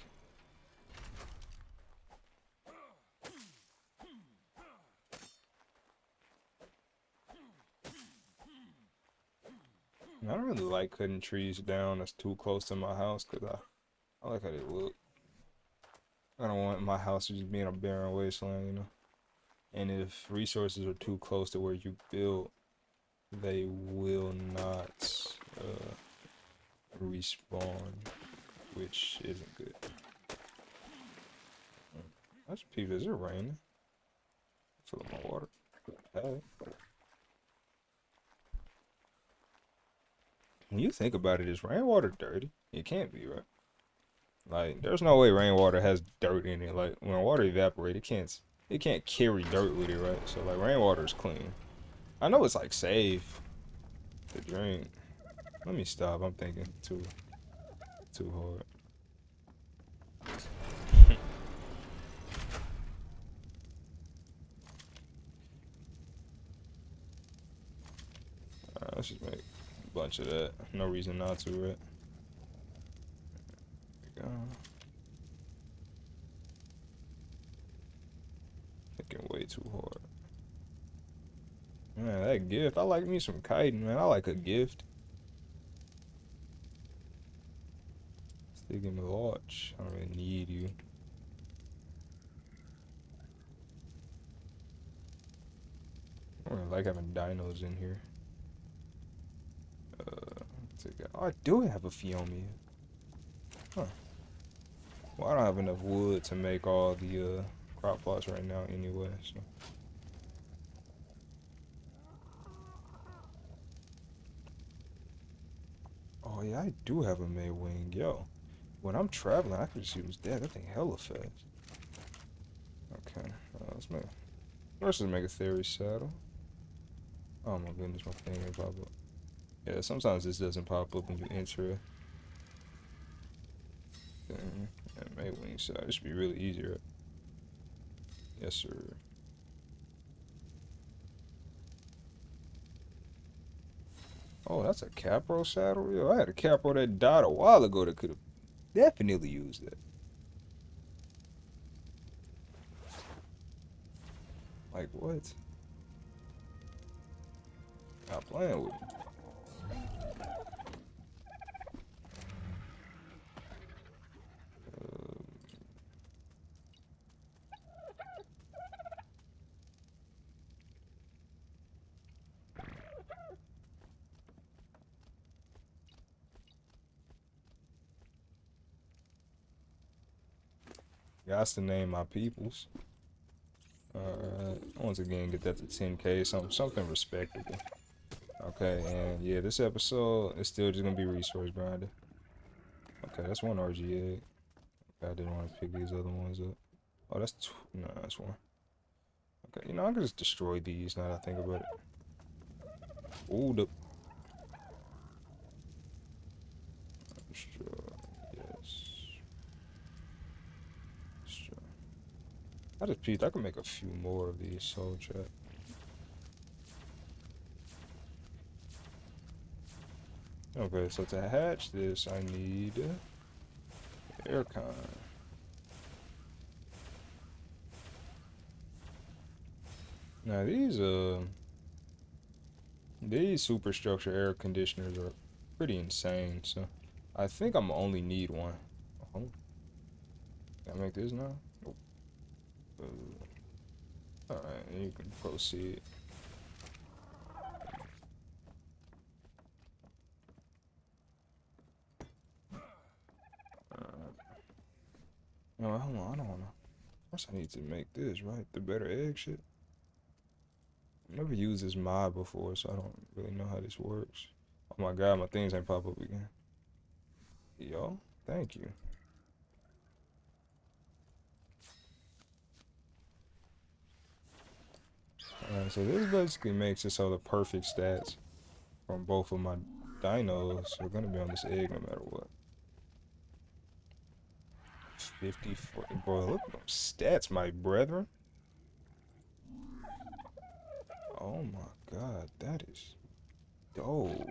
I don't really really like cutting trees down that's too close to my house because I like how they look. I don't want my house to just be in a barren wasteland, you know. And if resources are too close to where you build, they will not respawn, which isn't good. That's people. Is it raining? Fill up my water. Hey. When you think about it, is rainwater dirty? It can't be, right? Like, there's no way rainwater has dirt in it. Like, when water evaporates, it can't carry dirt with it, right? So like, rainwater is clean. I know it's like safe to drink. Let me stop. I'm thinking too hard. Alright, let's just make a bunch of that. No reason not to, right? There we go. Thinking way too hard. Man, that gift. I like me some chitin, man. I like a gift. Stick in the launch. I don't really need you. I don't really like having dinos in here. Oh, I do have a Fiomia. Huh. Well, I don't have enough wood to make all the crop plots right now anyway, so. Oh yeah, I do have a Maywing. Yo, when I'm traveling, I can just use that. That thing hella fast. Okay, let's just make a theory saddle. Oh my goodness, my thing didn't pop up. Yeah, sometimes this doesn't pop up when you enter it. And Maywing saddle. This should be really easy, right? Yes, sir. Oh, that's a Capro saddle? Yo, I had a Capro that died a while ago that could have definitely used that. Like, what? Not playing with me. Got to name my peoples. Alright, once again, get that to 10K, something respectable. Okay, and yeah, this episode is still just gonna be resource grinding. Okay, that's one RG egg. Okay, I didn't want to pick these other ones up. Oh, that's two. No, that's one. Okay, you know, I can just destroy these now that I think about it. Ooh, the. Destroy. Yes. Destroy. I just peeped. I can make a few more of these soul trap. Okay, so to hatch this, I need aircon. Now these superstructure air conditioners are pretty insane. So I think I'm only need one. Can I make this now? Nope. All right, you can proceed. No, hold on, I don't wanna. First, I need to make this right. The better egg shit. Never used this mod before, so I don't really know how this works. Oh my god, my things ain't pop up again. Yo, thank you. Alright, so this basically makes it so the perfect stats from both of my dinos are gonna be on this egg no matter what. 54, bro, look at them stats, my brethren. Oh my god, that is dope.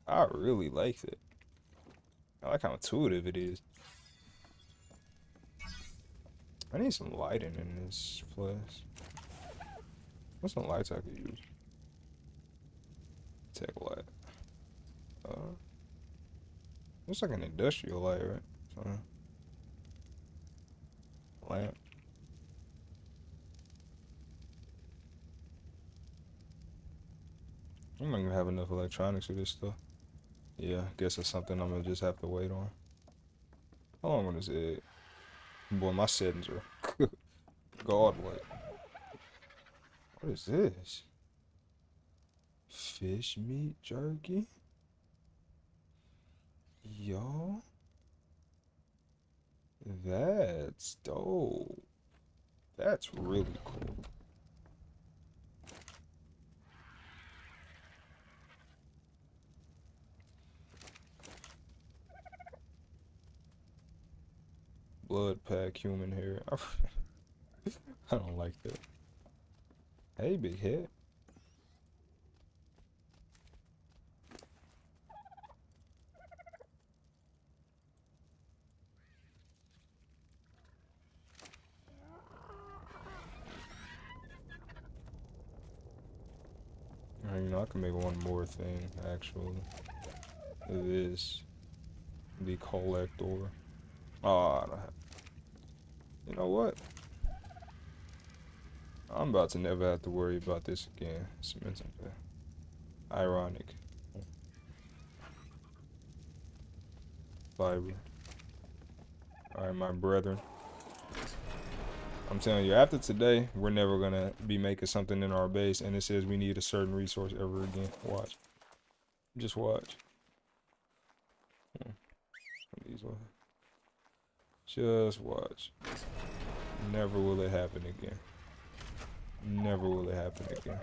I really like it. I like how intuitive it is. I need some lighting in this place. What's some lights I could use? Tech light. Looks like an industrial light, right? Lamp. I'm not gonna have enough electronics for this stuff. Yeah, guess it's something I'm gonna just have to wait on. How long on this egg? Boy, my settings are godlike. What is this? Fish meat jerky? Yo, that's dope. That's really cool. Blood pack human hair. I don't like that. Hey, big head. You know, I can make one more thing, actually. It is the collector. Oh, I don't have. You know what? I'm about to never have to worry about this again. Cement. Ironic. Fiber. Alright, my brethren. I'm telling you, after today, we're never gonna be making something in our base and it says we need a certain resource ever again. Watch. Just watch. Just watch. Never will it happen again. Never will it happen again.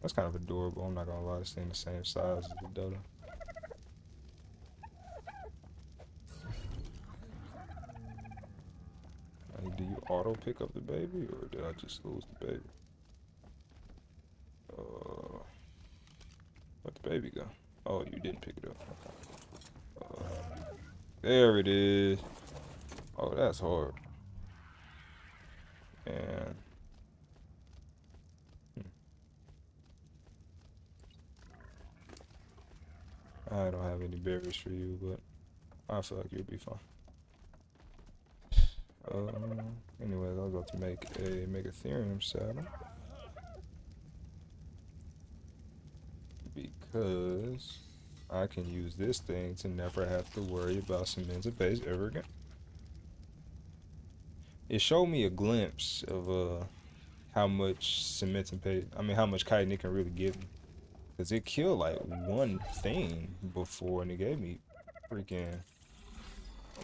That's kind of adorable. I'm not gonna lie, this thing the same size as the dodo. Do you auto pick up the baby, or did I just lose the baby? Where'd the baby go? Oh, you didn't pick it up. There it is. Oh, that's hard. And I don't have any berries for you, but I feel like you'll be fine. Anyways, I was about to make a Megatherium saddle because I can use this thing to never have to worry about cemented base ever again. It showed me a glimpse of how much cemented base, how much chitin it can really give me. Cause it killed like one thing before, and it gave me freaking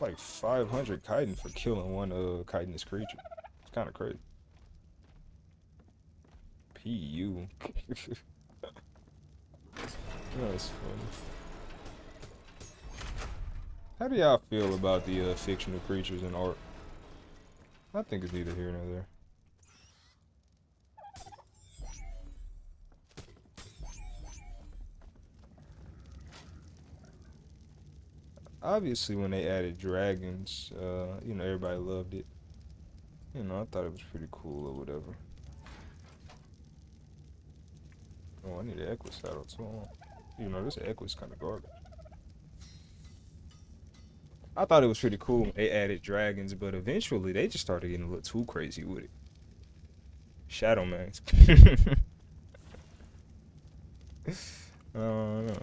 like 500 chitin for killing one chitinous creature. It's kind of crazy. PU. That's funny. How do y'all feel about the fictional creatures in art? I think it's neither here nor there. Obviously, when they added dragons, you know, everybody loved it. You know, I thought it was pretty cool or whatever. Oh, I need an Equus saddle too. You know, this Equus kind of garbage. I thought it was pretty cool when they added dragons, but eventually they just started getting a little too crazy with it. Shadow Mans. I don't know.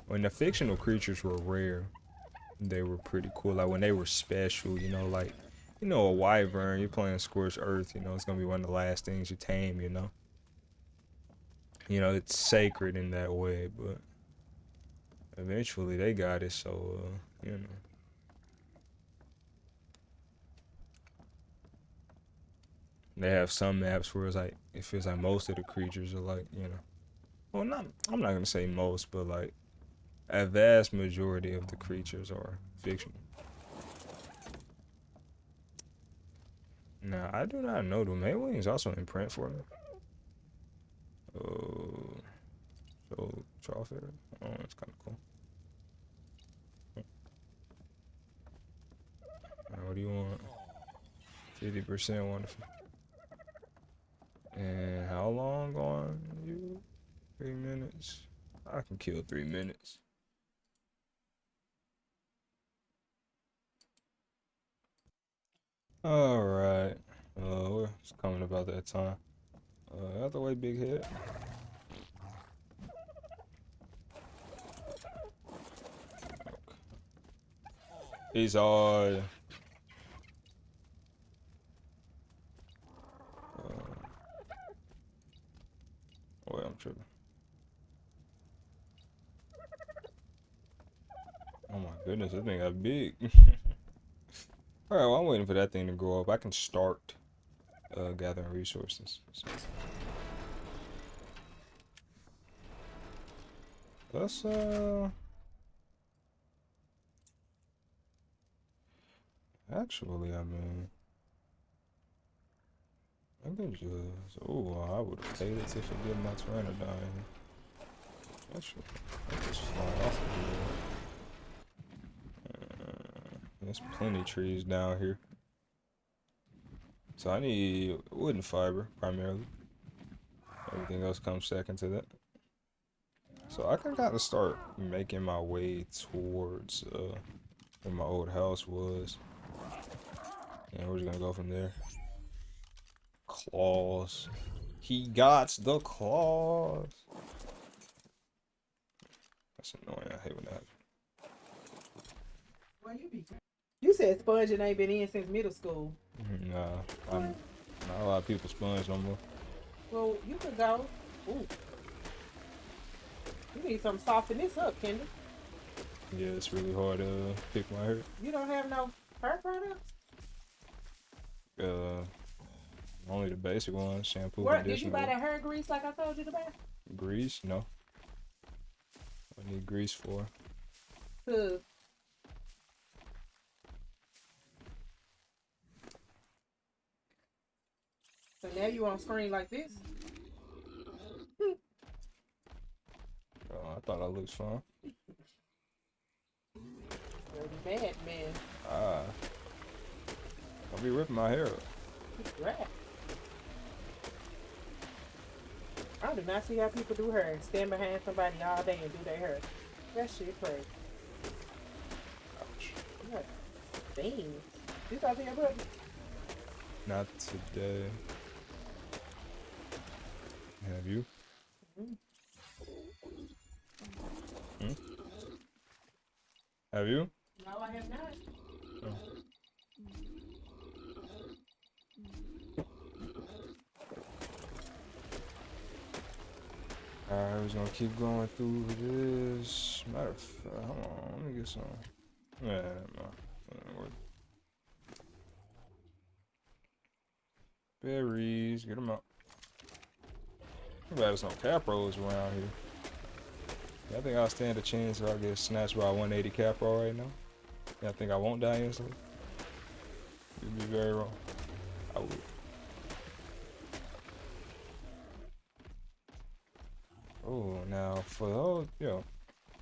When the fictional creatures were rare, they were pretty cool. Like when they were special, you know, like, you know, a wyvern, you're playing Scorched Earth, you know, it's gonna be one of the last things you tame, you know. You know, it's sacred in that way, but eventually they got it, so, you know. They have some maps where it's like, it feels like most of the creatures are like, you know. Well, I'm not gonna say most, but like, a vast majority of the creatures are fictional. Now, I do not know. Do Maywings also imprint for me? Oh, so Trophy. Oh, that's kind of cool. What do you want? 50% wonderful. And how long on you? 3 minutes. I can kill 3 minutes. Alright. It's coming about that time. Out the way, big head. He's all. Wait, I'm tripping. Oh my goodness, this thing got big. Alright, well, I'm waiting for that thing to grow up. I can start gathering resources. So. Let's actually, I mean, I can just. Oh, I would have paid it to forget my Tyrannodon. Actually, I just fly off of here. There's plenty of trees down here. So I need wooden fiber primarily. Everything else comes second to that. So I can kind of start making my way towards where my old house was. And we're just gonna go from there. Claws. He got the claws. That's annoying. I hate when that happens. You said sponging ain't been in since middle school. Nah, not a lot of people sponge no more. Well, you could go. Ooh. You need something to soften this up, Kendall. Yeah, it's really hard to pick my hair. You don't have no hair products? Only the basic ones, shampoo, Where, conditioner. did you buy that hair grease like I told you to buy? Grease? No. I need grease for. Cause so now you on screen like this? I thought I looked fine. You're mad, man. I'll be ripping my hair up. Right. I do not see how people do hair. Stand behind somebody all day and do their hair. That shit crazy. Ouch. What? Damn. You talk to your brother? Not today. Have you? Hmm? Have you? No, I have not. Oh. Alright, we're just gonna keep going through this. Matter of fact, hold on, let me get some. Yeah, no. Berries, get them out. Too bad there's no capros around here. Yeah, I think I'll stand a chance if I get snatched by a 180 capro right now. Yeah, I think I won't die instantly. You'd be very wrong. I would. Oh, now for those,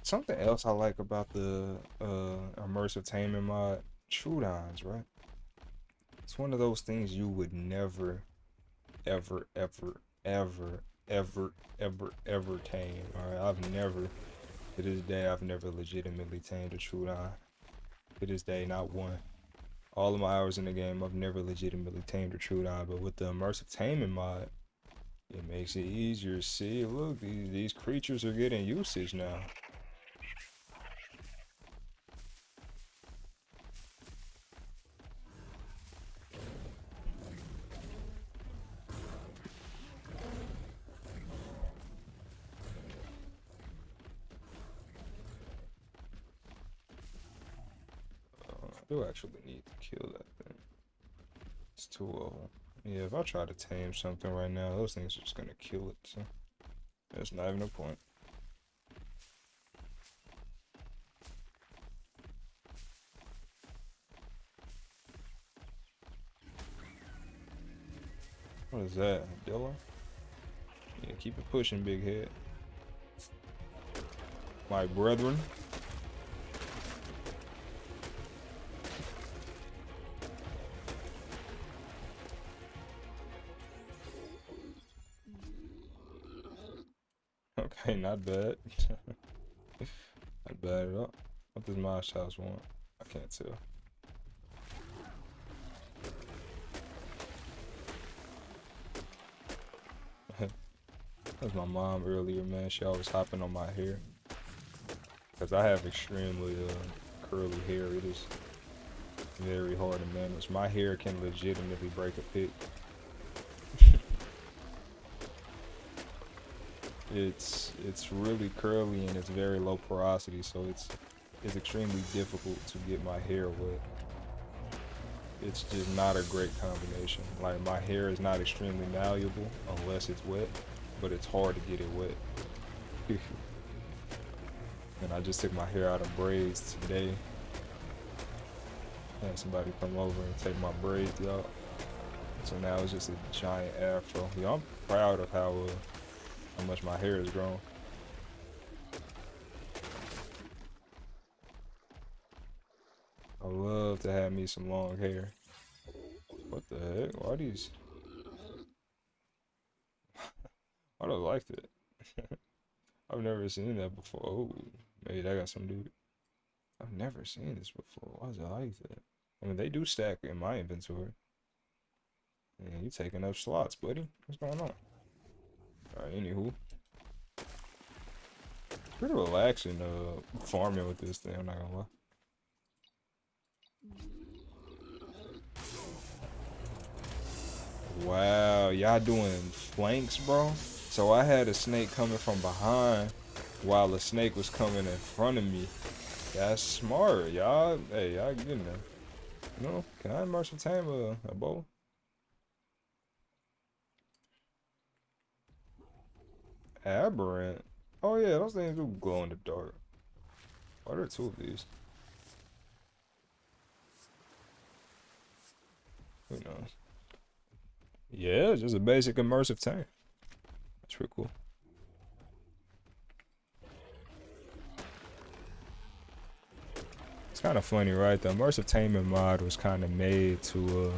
something else I like about the immersive taming mod, Trudons, right? It's one of those things you would never, ever, ever, ever, ever, ever, ever tame. Alright, I've never, to this day, I've never legitimately tamed a Trudon. To this day, not one. All of my hours in the game, I've never legitimately tamed a Trudon, but with the immersive taming mod, it makes it easier. See, look, these creatures are getting usage now. I do actually need to kill that thing. It's two of them. Yeah, if I try to tame something right now, those things are just gonna kill it, so there's not even a point. What is that, Dilla? Yeah, keep it pushing, big head. My brethren. Okay, not bad. Not bad at all. What does my house want? I can't tell. That was my mom earlier, man. She always hopping on my hair. Because I have extremely curly hair. It is very hard to manage. My hair can legitimately break a pick. It's really curly and it's very low porosity, so it's extremely difficult to get my hair wet. It's just not a great combination. Like, my hair is not extremely malleable unless it's wet, but it's hard to get it wet. And I just took my hair out of braids today. Had somebody come over and take my braids out. So now it's just a giant afro. Yeah, I'm proud of how much my hair has grown. I love to have me some long hair. What the heck? Why these? I don't like that. I've never seen that before. Oh, maybe that got some dude. I've never seen this before. Why is it like that? I mean, they do stack in my inventory. Man, you taking up slots, buddy. What's going on? Alright, anywho. Pretty relaxing farming with this thing, I'm not gonna lie. Wow, y'all doing flanks, bro? So I had a snake coming from behind while the snake was coming in front of me. That's smart, y'all. Hey, y'all getting there. You know, can I immerse tame a bow? Aberrant. Oh yeah, those things do glow in the dark. Why are there two of these? Who knows? Yeah, just a basic immersive tank. That's pretty cool. It's kind of funny, right? The immersive taming mod was kind of made to,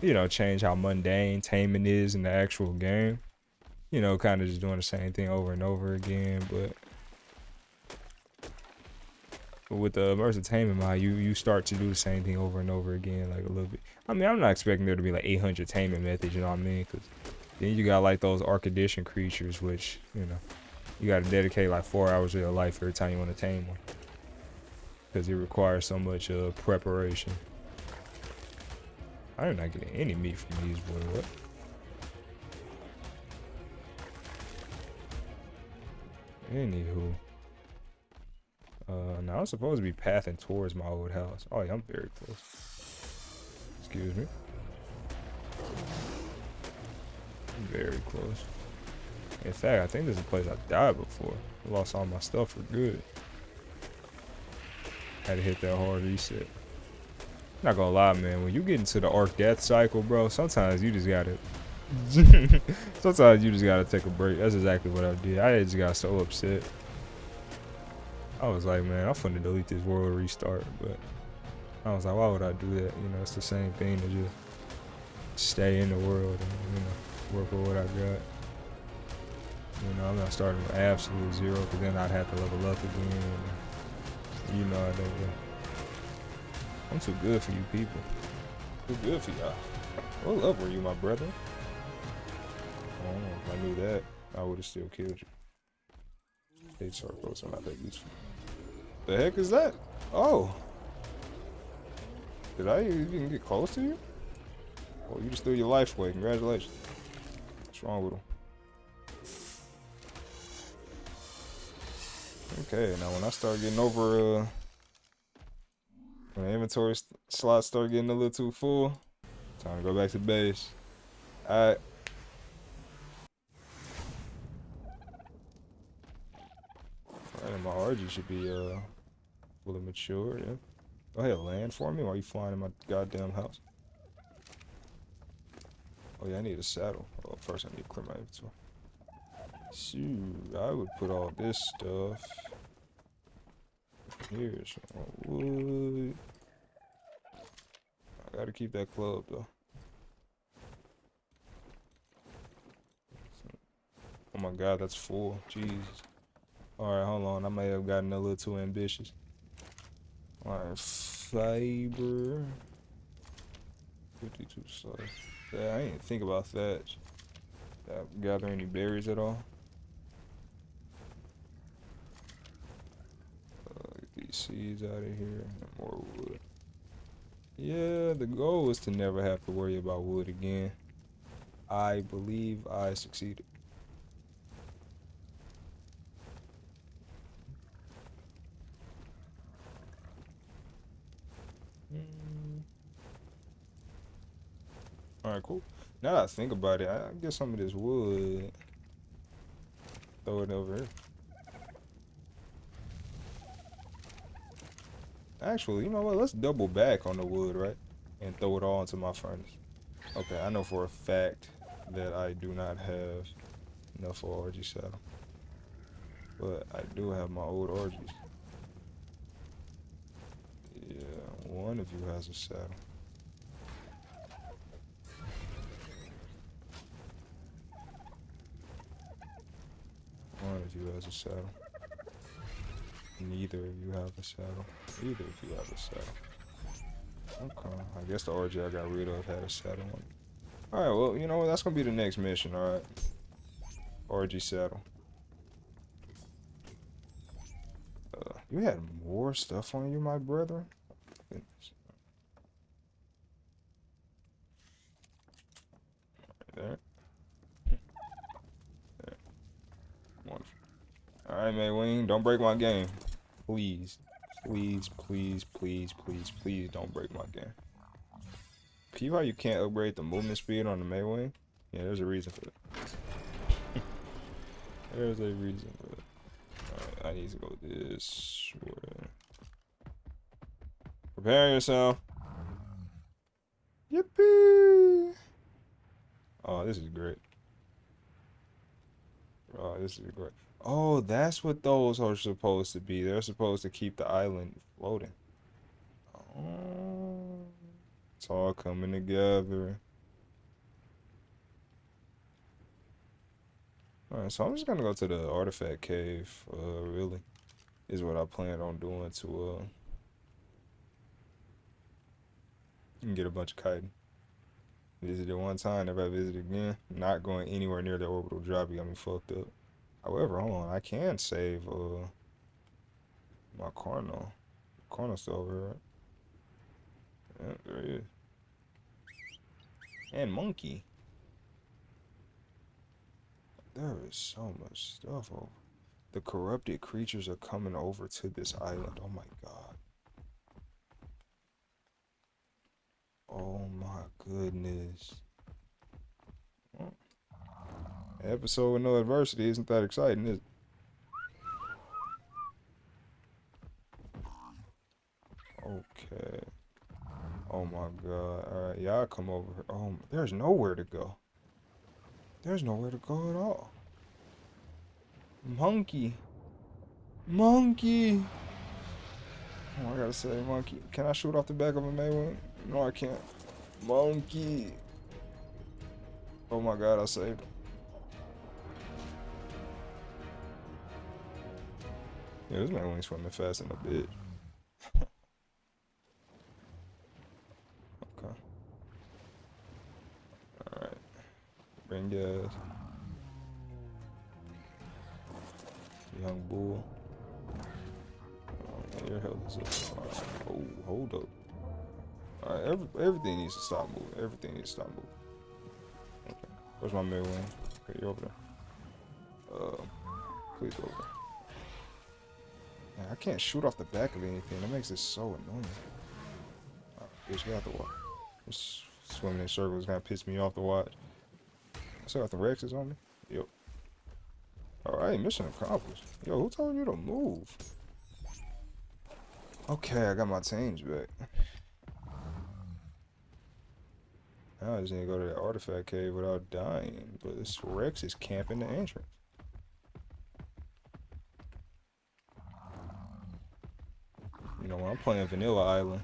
you know, change how mundane taming is in the actual game. You know, kind of just doing the same thing over and over again, but with the immersive taming mod, you start to do the same thing over and over again, like a little bit. I mean, I'm not expecting there to be like 800 taming methods, you know what I mean? Because then you got like those Arcadition creatures, which, you know, you got to dedicate like 4 hours of your life every time you want to tame one. Because it requires so much preparation. I am not getting any meat from these, boy. What? Anywho. Now I'm supposed to be pathing towards my old house. Oh yeah, I'm very close. Excuse me. I'm very close. In fact, I think this is a place I died before. I lost all my stuff for good. Had to hit that hard reset. Not gonna lie, man. When you get into the arc death cycle, bro, sometimes you just gotta. Sometimes you just gotta take a break. That's exactly what I did. I just got so upset. I was like, man, I'm finna delete this world restart, but I was like, why would I do that? You know, it's the same thing to just stay in the world and, you know, work with what I got. You know, I'm not starting with absolute zero, because then I'd have to level up again. And, you know, I don't. I'm too good for you people. Too good for y'all. What level were you, my brother? I don't know. If I knew that, I would have still killed you. Stage circles are not that useful. The heck is that? Oh. Did I even get close to you? Oh, you just threw your life away. Congratulations. What's wrong with him? Okay, now when I start getting over, when the inventory slots start getting a little too full, time to go back to base. Alright. Alright, my RG should be fully matured, yeah. Go ahead, land for me while you flying in my goddamn house. Oh yeah, I need a saddle. Oh, first I need to clear my inventory. Shoot, I would put all this stuff here. So wood. I gotta keep that club though. Oh my god, that's full. Jesus. Alright, hold on. I may have gotten a little too ambitious. Alright, fiber. 52 slice. Yeah, I didn't think about that. Gather any berries at all? Get these seeds out of here. And more wood. Yeah, the goal is to never have to worry about wood again. I believe I succeeded. Alright, cool. Now that I think about it, I get some of this wood. Throw it over here. Actually, you know what? Let's double back on the wood, right? And throw it all into my furnace. Okay, I know for a fact that I do not have enough for orgy saddle. But I do have my old orgies. Yeah, one of you has a saddle. One of you has a saddle. Neither of you have a saddle. Neither of you have a saddle. Okay, I guess the orgy I got rid of had a saddle on it. Alright, well, you know what? That's gonna be the next mission, alright? Orgy saddle. You had more stuff on you, my brethren? Goodness. Right there. There. Wonderful. Alright, Maywing, don't break my game. Please. Please, please, please, please, please don't break my game. Peep how you can't upgrade the movement speed on the Maywing? Yeah, there's a reason for that. There's a reason for that. Alright, I need to go this way. Prepare yourself. Yippee! Oh, this is great. Oh, this is great. Oh, that's what those are supposed to be. They're supposed to keep the island floating. Oh, it's all coming together. Alright, so I'm just gonna go to the artifact cave, really, is what I plan on doing to, get a bunch of chitin. Visited one time, never visited again. Not going anywhere near the orbital drop, you got me fucked up. However, hold on, I can save, my Carno. Carno's still over here, right? Yeah, there he is. And monkey. There is so much stuff over. The corrupted creatures are coming over to this island. Oh my god. Oh my goodness. Episode with no adversity isn't that exciting, is it? Okay. Oh my god. Alright, y'all come over here. Oh, there's nowhere to go. There's nowhere to go at all. Monkey. Monkey. Oh, I gotta say, monkey. Can I shoot off the back of a Maywing? No, I can't. Monkey. Oh my god, I saved him. Yeah, this Maywing's swimming fast in a bit. Okay. Alright. Bring gas. Young bull. Oh, your health is up. Alright. Oh, hold up. Alright, everything needs to stop moving. Everything needs to stop moving. Okay. Where's my Maywing? Okay, you're over there. Please go over there. Man, I can't shoot off the back of anything. That makes it so annoying. Alright, bitch, get out the water. Just swimming in circles kind of piss me off to watch. I still got the Rexes on me. Yep. Alright, mission accomplished. Yo, who told you to move? Okay, I got my teams back. Now I just need to go to that artifact cave without dying. But this Rex is camping the entrance. You know, when I'm playing Vanilla Island,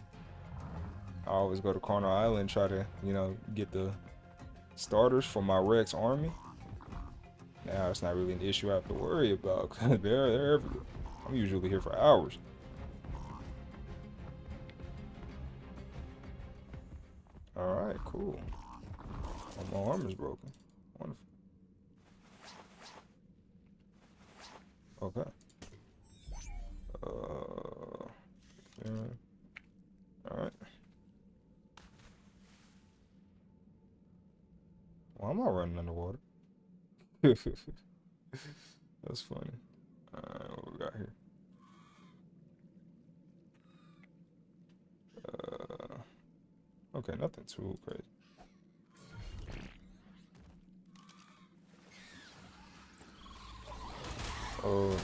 I always go to Corner Island, try to, you know, get the starters for my Rex army. Now it's not really an issue I have to worry about, 'cause they're everywhere. I'm usually here for hours. Alright, cool. Oh, my arm is broken. Wonderful. Okay. Yeah. Alright. Why am I running underwater? That's funny. Alright, what we got here? Okay, nothing too crazy. Oh no.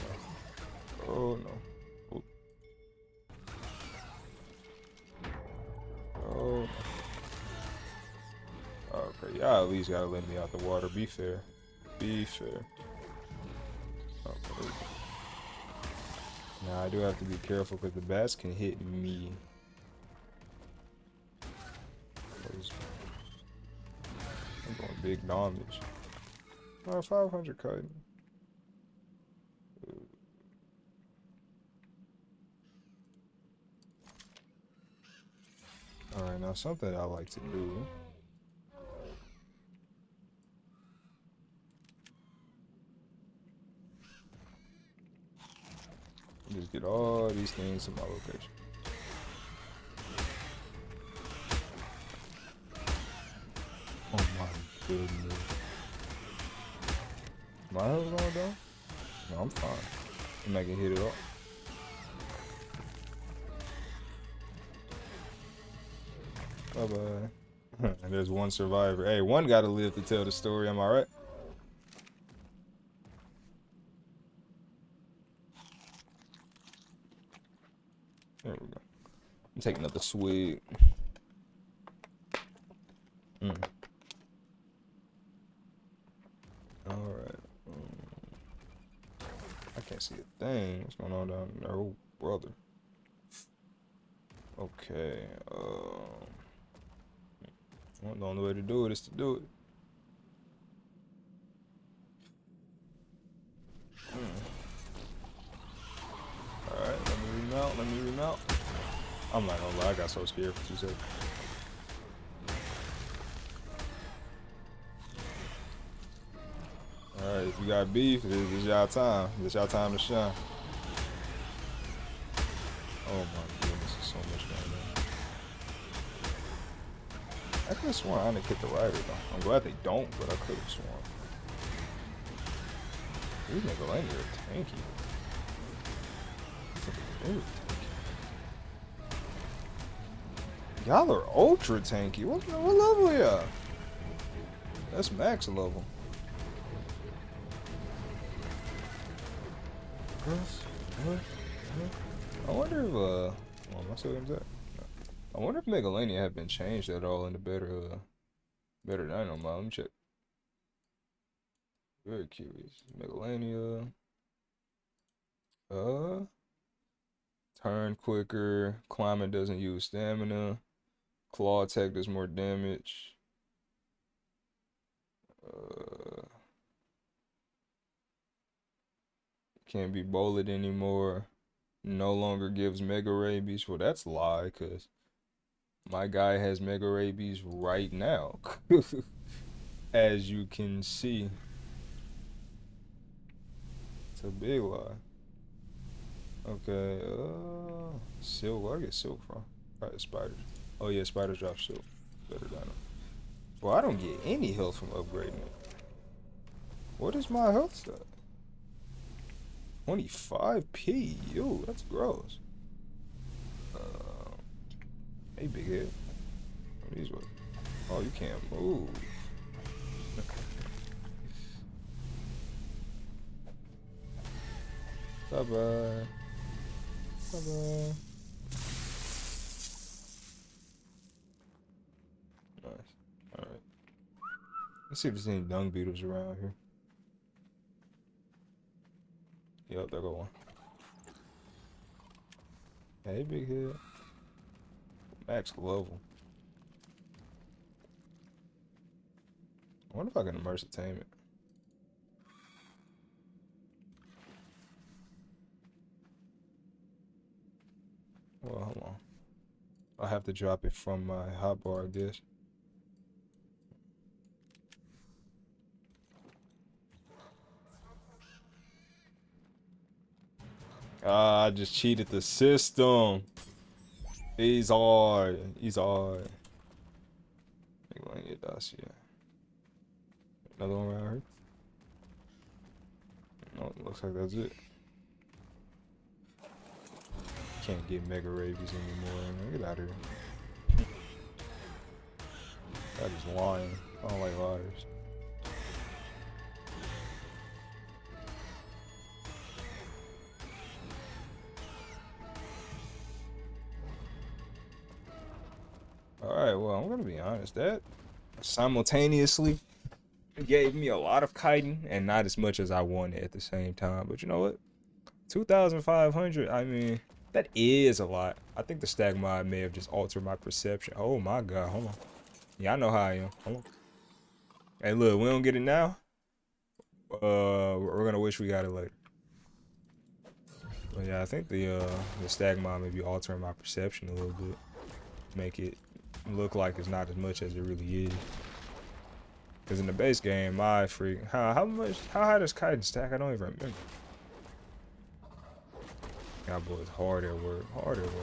Oh no. Oop. Oh no. Okay, y'all at least gotta let me out the water. Be fair. Be fair. Okay. Now I do have to be careful because the bats can hit me. 'Cause I'm doing big damage. 500 cutting. Alright, now something I like to do. Just get all these things to my location. Oh my goodness. My health going down? No, I'm fine. I'm not gonna hit it up. Bye bye. And there's one survivor. Hey, one gotta live to tell the story, am I right? There we go. I'm taking another swig. Alright. I can't see a thing. What's going on down there? Oh, brother. Okay. Well, the only way to do it is to do it. Alright, let me remount. Let me remount. I'm not gonna lie, I got so scared for 2 seconds. Alright, if you got beef, this is y'all time. This y'all time to shine. Oh my goodness, there's so much going on. I could have sworn I didn't hit the rider though. I'm glad they don't, but I could have sworn. These niggas ain't here tanky. Very tanky. Y'all are ultra tanky. What level are y'all? That's max level. I wonder if am I still in that? No. I wonder if Megalania have been changed at all in the better dino mod. Let me check. Very curious. Megalania. Turn quicker. Climate doesn't use stamina. Claw attack does more damage. Can't be bullet anymore. No longer gives mega rabies. Well, that's a lie, because my guy has mega rabies right now. As you can see. It's a big lie. Okay, silk. Where do I get silk from? Probably spiders. Oh yeah, spiders drop silk. Better dino. Well, I don't get any health from upgrading it. What is my health stat? 25p. Ew, that's gross. Hey, big head. What these what? Oh, you can't move. Bye bye. Bye bye. Nice. Alright. Let's see if there's any dung beetles around here. Yep, there go one. Hey, big head. Max level. I wonder if I can immerse tame it. Well, hold on. I'll have to drop it from my hotbar, I guess. Ah, I just cheated the system. He's hard. He's hard. Another one right here. No, looks like that's it. Can't get mega rabies anymore. Man. Get out of here. That is lying. I don't like liars. Alright, well, I'm gonna be honest. That simultaneously gave me a lot of kiting and not as much as I wanted at the same time. But you know what? 2,500, I mean, that is a lot. I think the stack mod may have just altered my perception. Oh my god, hold on. Yeah, I know how I am. Hold on. Hey, look, we don't get it now. We're gonna wish we got it later. But yeah, I think the stack mod may be altering my perception a little bit. Make it look like it's not as much as it really is. Because in the base game, my freak, how high does Kite stack? I don't even remember. That boy's hard at work. Hard at work.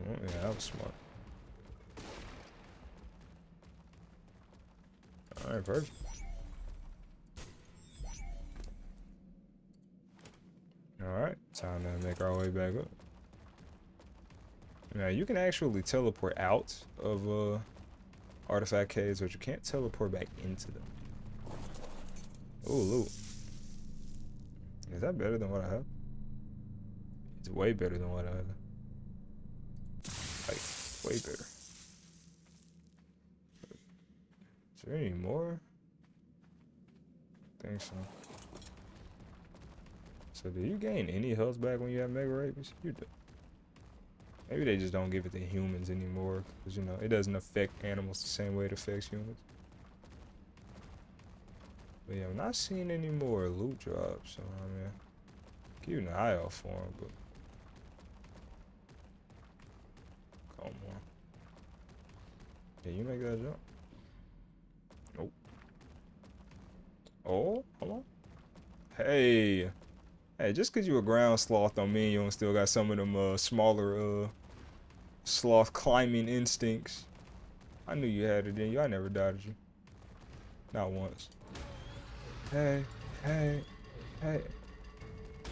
Oh, yeah, that was smart. Alright, perfect. Alright, time to make our way back up. Now, you can actually teleport out of artifact caves, but you can't teleport back into them. Oh, loot. Is that better than what I have? It's way better than what I have. Like, way better. Is there any more? I think so. So do you gain any health back when you have mega rabies? You do. Maybe they just don't give it to humans anymore, because you know it doesn't affect animals the same way it affects humans. But yeah, I'm not seeing any more loot drops, so I mean, keeping an eye out for them. But come on, can you make that jump? Nope. Oh, hold on. Hey. Hey, just because you're a ground sloth don't mean you don't still got some of them smaller sloth climbing instincts. I knew you had it in you. I never doubted you. Not once. Hey, hey, hey.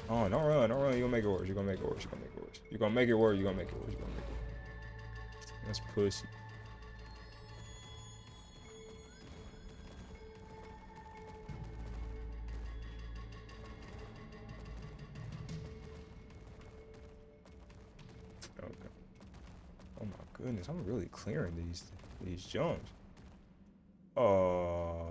Oh, don't run, don't run. You're gonna make it worse. You're gonna make it worse. You're gonna make it worse. You're gonna make it worse. You're gonna make it worse. You're gonna make it worse. That's pussy. Okay. Oh my goodness, I'm really clearing these jumps. Oh.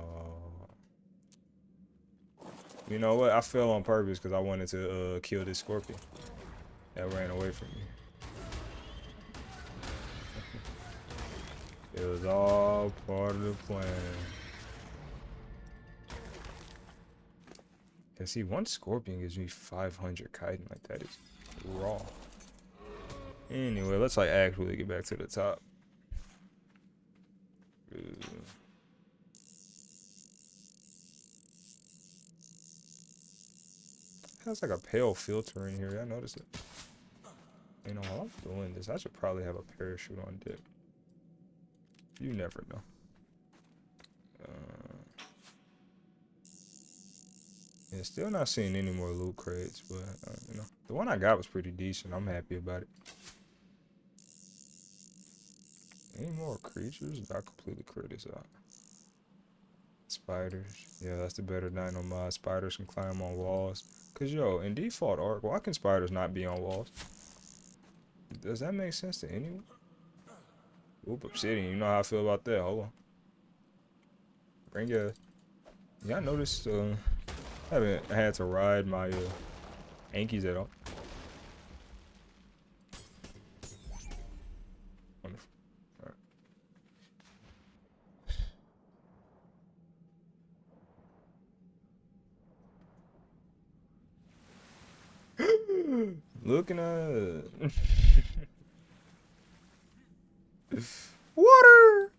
You know what? I fell on purpose because I wanted to kill this scorpion that ran away from me. It was all part of the plan. Yeah, see, one scorpion gives me 500 chitin. Like, that is raw. Anyway, let's like actually get back to the top. Has like a pale filter in here. I noticed it. You know, while I'm doing this, I should probably have a parachute on deck. You never know. Yeah, still not seeing any more loot crates, but you know, the one I got was pretty decent. I'm happy about it. Any more creatures? I completely cleared this out. Spiders. Yeah, that's the better dino mod. Spiders can climb on walls. Cause yo, in default arc, why can spiders not be on walls? Does that make sense to anyone? Oop, obsidian. You know how I feel about that. Hold on. Bring your. Yeah, I noticed. I haven't had to ride my Ankies at all. Wonderful. Alright. Looking at water.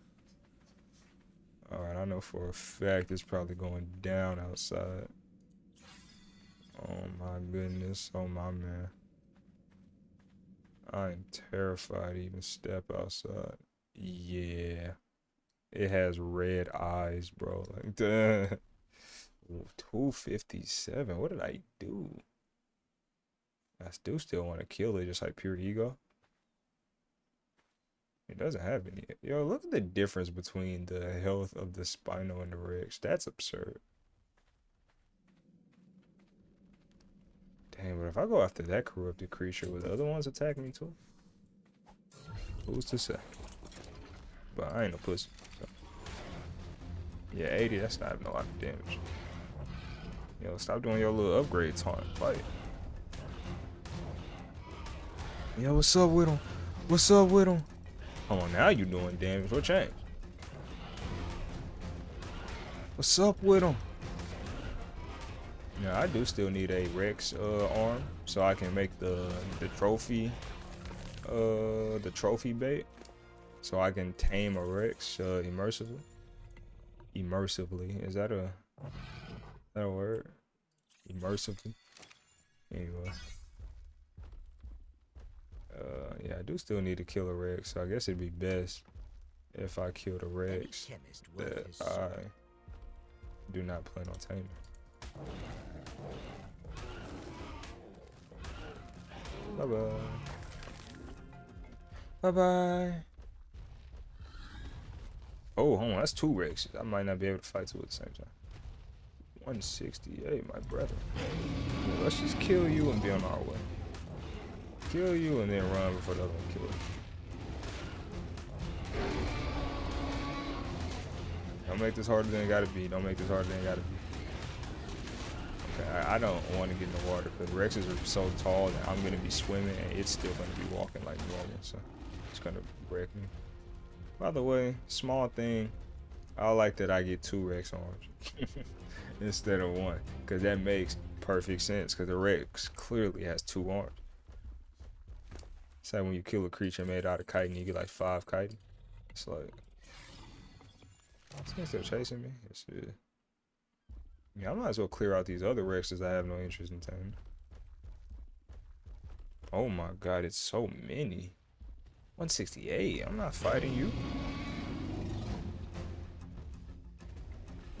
All right, I know for a fact it's probably going down outside. Oh my goodness, oh my man. I am terrified to even step outside. Yeah. It has red eyes, bro. Like, duh. 257. What did I do? I still want to kill it, just like pure ego. It doesn't have any. Yo, look at the difference between the health of the Spino and the Rex. That's absurd. Damn, but if I go after that corrupted creature, will the other ones attack me too? Who's to say? But I ain't no pussy. So. Yeah, 80, that's not no lot of damage. Yo, stop doing your little upgrade taunt. Fight. Yo, what's up with him? What's up with him? Oh, now you doing damage. What changed? What's up with him? Yeah, I do still need a Rex arm so I can make the trophy bait, so I can tame a Rex immersively. Immersively, is that a word? Immersively. Anyway, yeah, I do still need to kill a Rex, so I guess it'd be best if I kill the Rex that I do not plan on taming. Bye-bye. Bye-bye. Oh, hold on. That's 2 Rexes. I might not be able to fight 2 at the same time. 168, my brother. Yeah, let's just kill you and be on our way. Kill you and then run before the other one kills you. Don't make this harder than it gotta be. Don't make this harder than it gotta be. I don't want to get in the water because Rexes are so tall that I'm going to be swimming and it's still going to be walking like normal, so it's going to wreck me. By the way, small thing, I like that I get 2 Rex arms instead of 1 because that makes perfect sense because the Rex clearly has 2 arms. It's like when you kill a creature made out of chitin, you get like 5 chitin. It's like, this thing's still chasing me? It's good. Yeah, I might as well clear out these other Rexes I have no interest in taming. Oh my god, it's so many. 168, I'm not fighting you.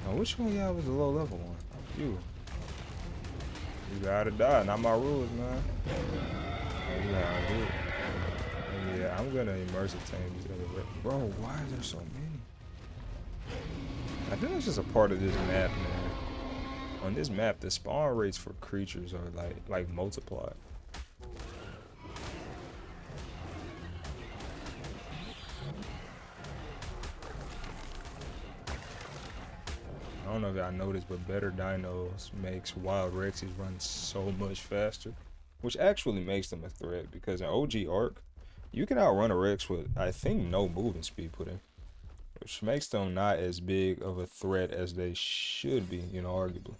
Now, which one y'all was the low level one? You. You gotta die, not my rules, man. You gotta do it. Yeah, I'm gonna immersive tame these other Rexes. Bro, why is there so many? I think that's just a part of this map, man. On this map, the spawn rates for creatures are like multiplied. I don't know if y'all noticed, but better dinos makes wild Rexes run so much faster, which actually makes them a threat because in OG Arc, you can outrun a Rex with, I think, no movement speed put in, which makes them not as big of a threat as they should be, you know, arguably.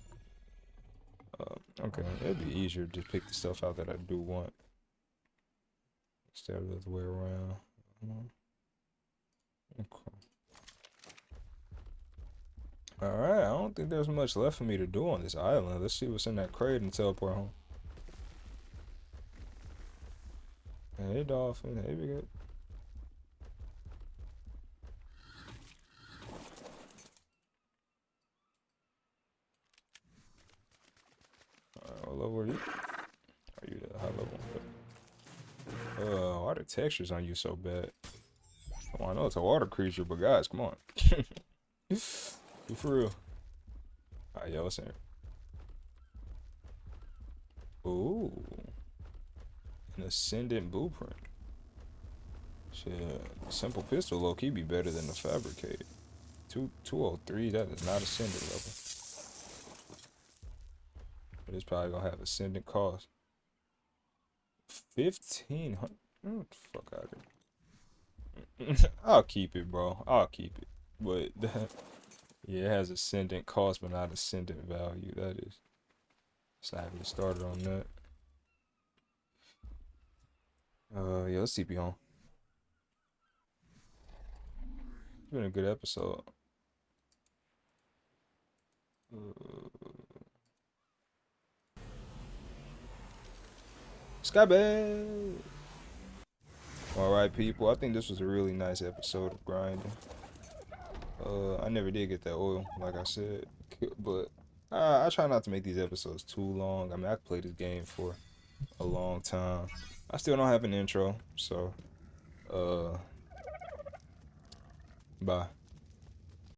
Okay, it'd be easier to just pick the stuff out that I do want instead of the other way around. Okay. Alright, I don't think there's much left for me to do on this island. Let's see what's in that crate and teleport home. Hey, dolphin. Hey, be good. Alright, what level are you? Are you the high level? Why the textures on you so bad? Oh, I know it's a water creature, but guys, come on. You for real. Alright, yo, what's in here? Ooh. An ascendant blueprint. Shit, simple pistol low-key be better than the fabricate. 203, that is not ascendant level. But it's probably gonna have ascendant cost. 1500. Oh, fuck out of here. I'll keep it, bro. I'll keep it. But yeah, it has ascendant cost, but not ascendant value. That is. Let's not even started on that. Yeah, let's CP on. It's been a good episode. Skybell. All right, people. I think this was a really nice episode of grinding. I never did get that oil, like I said, but I try not to make these episodes too long. I mean, I could play this game for a long time. I still don't have an intro, so bye.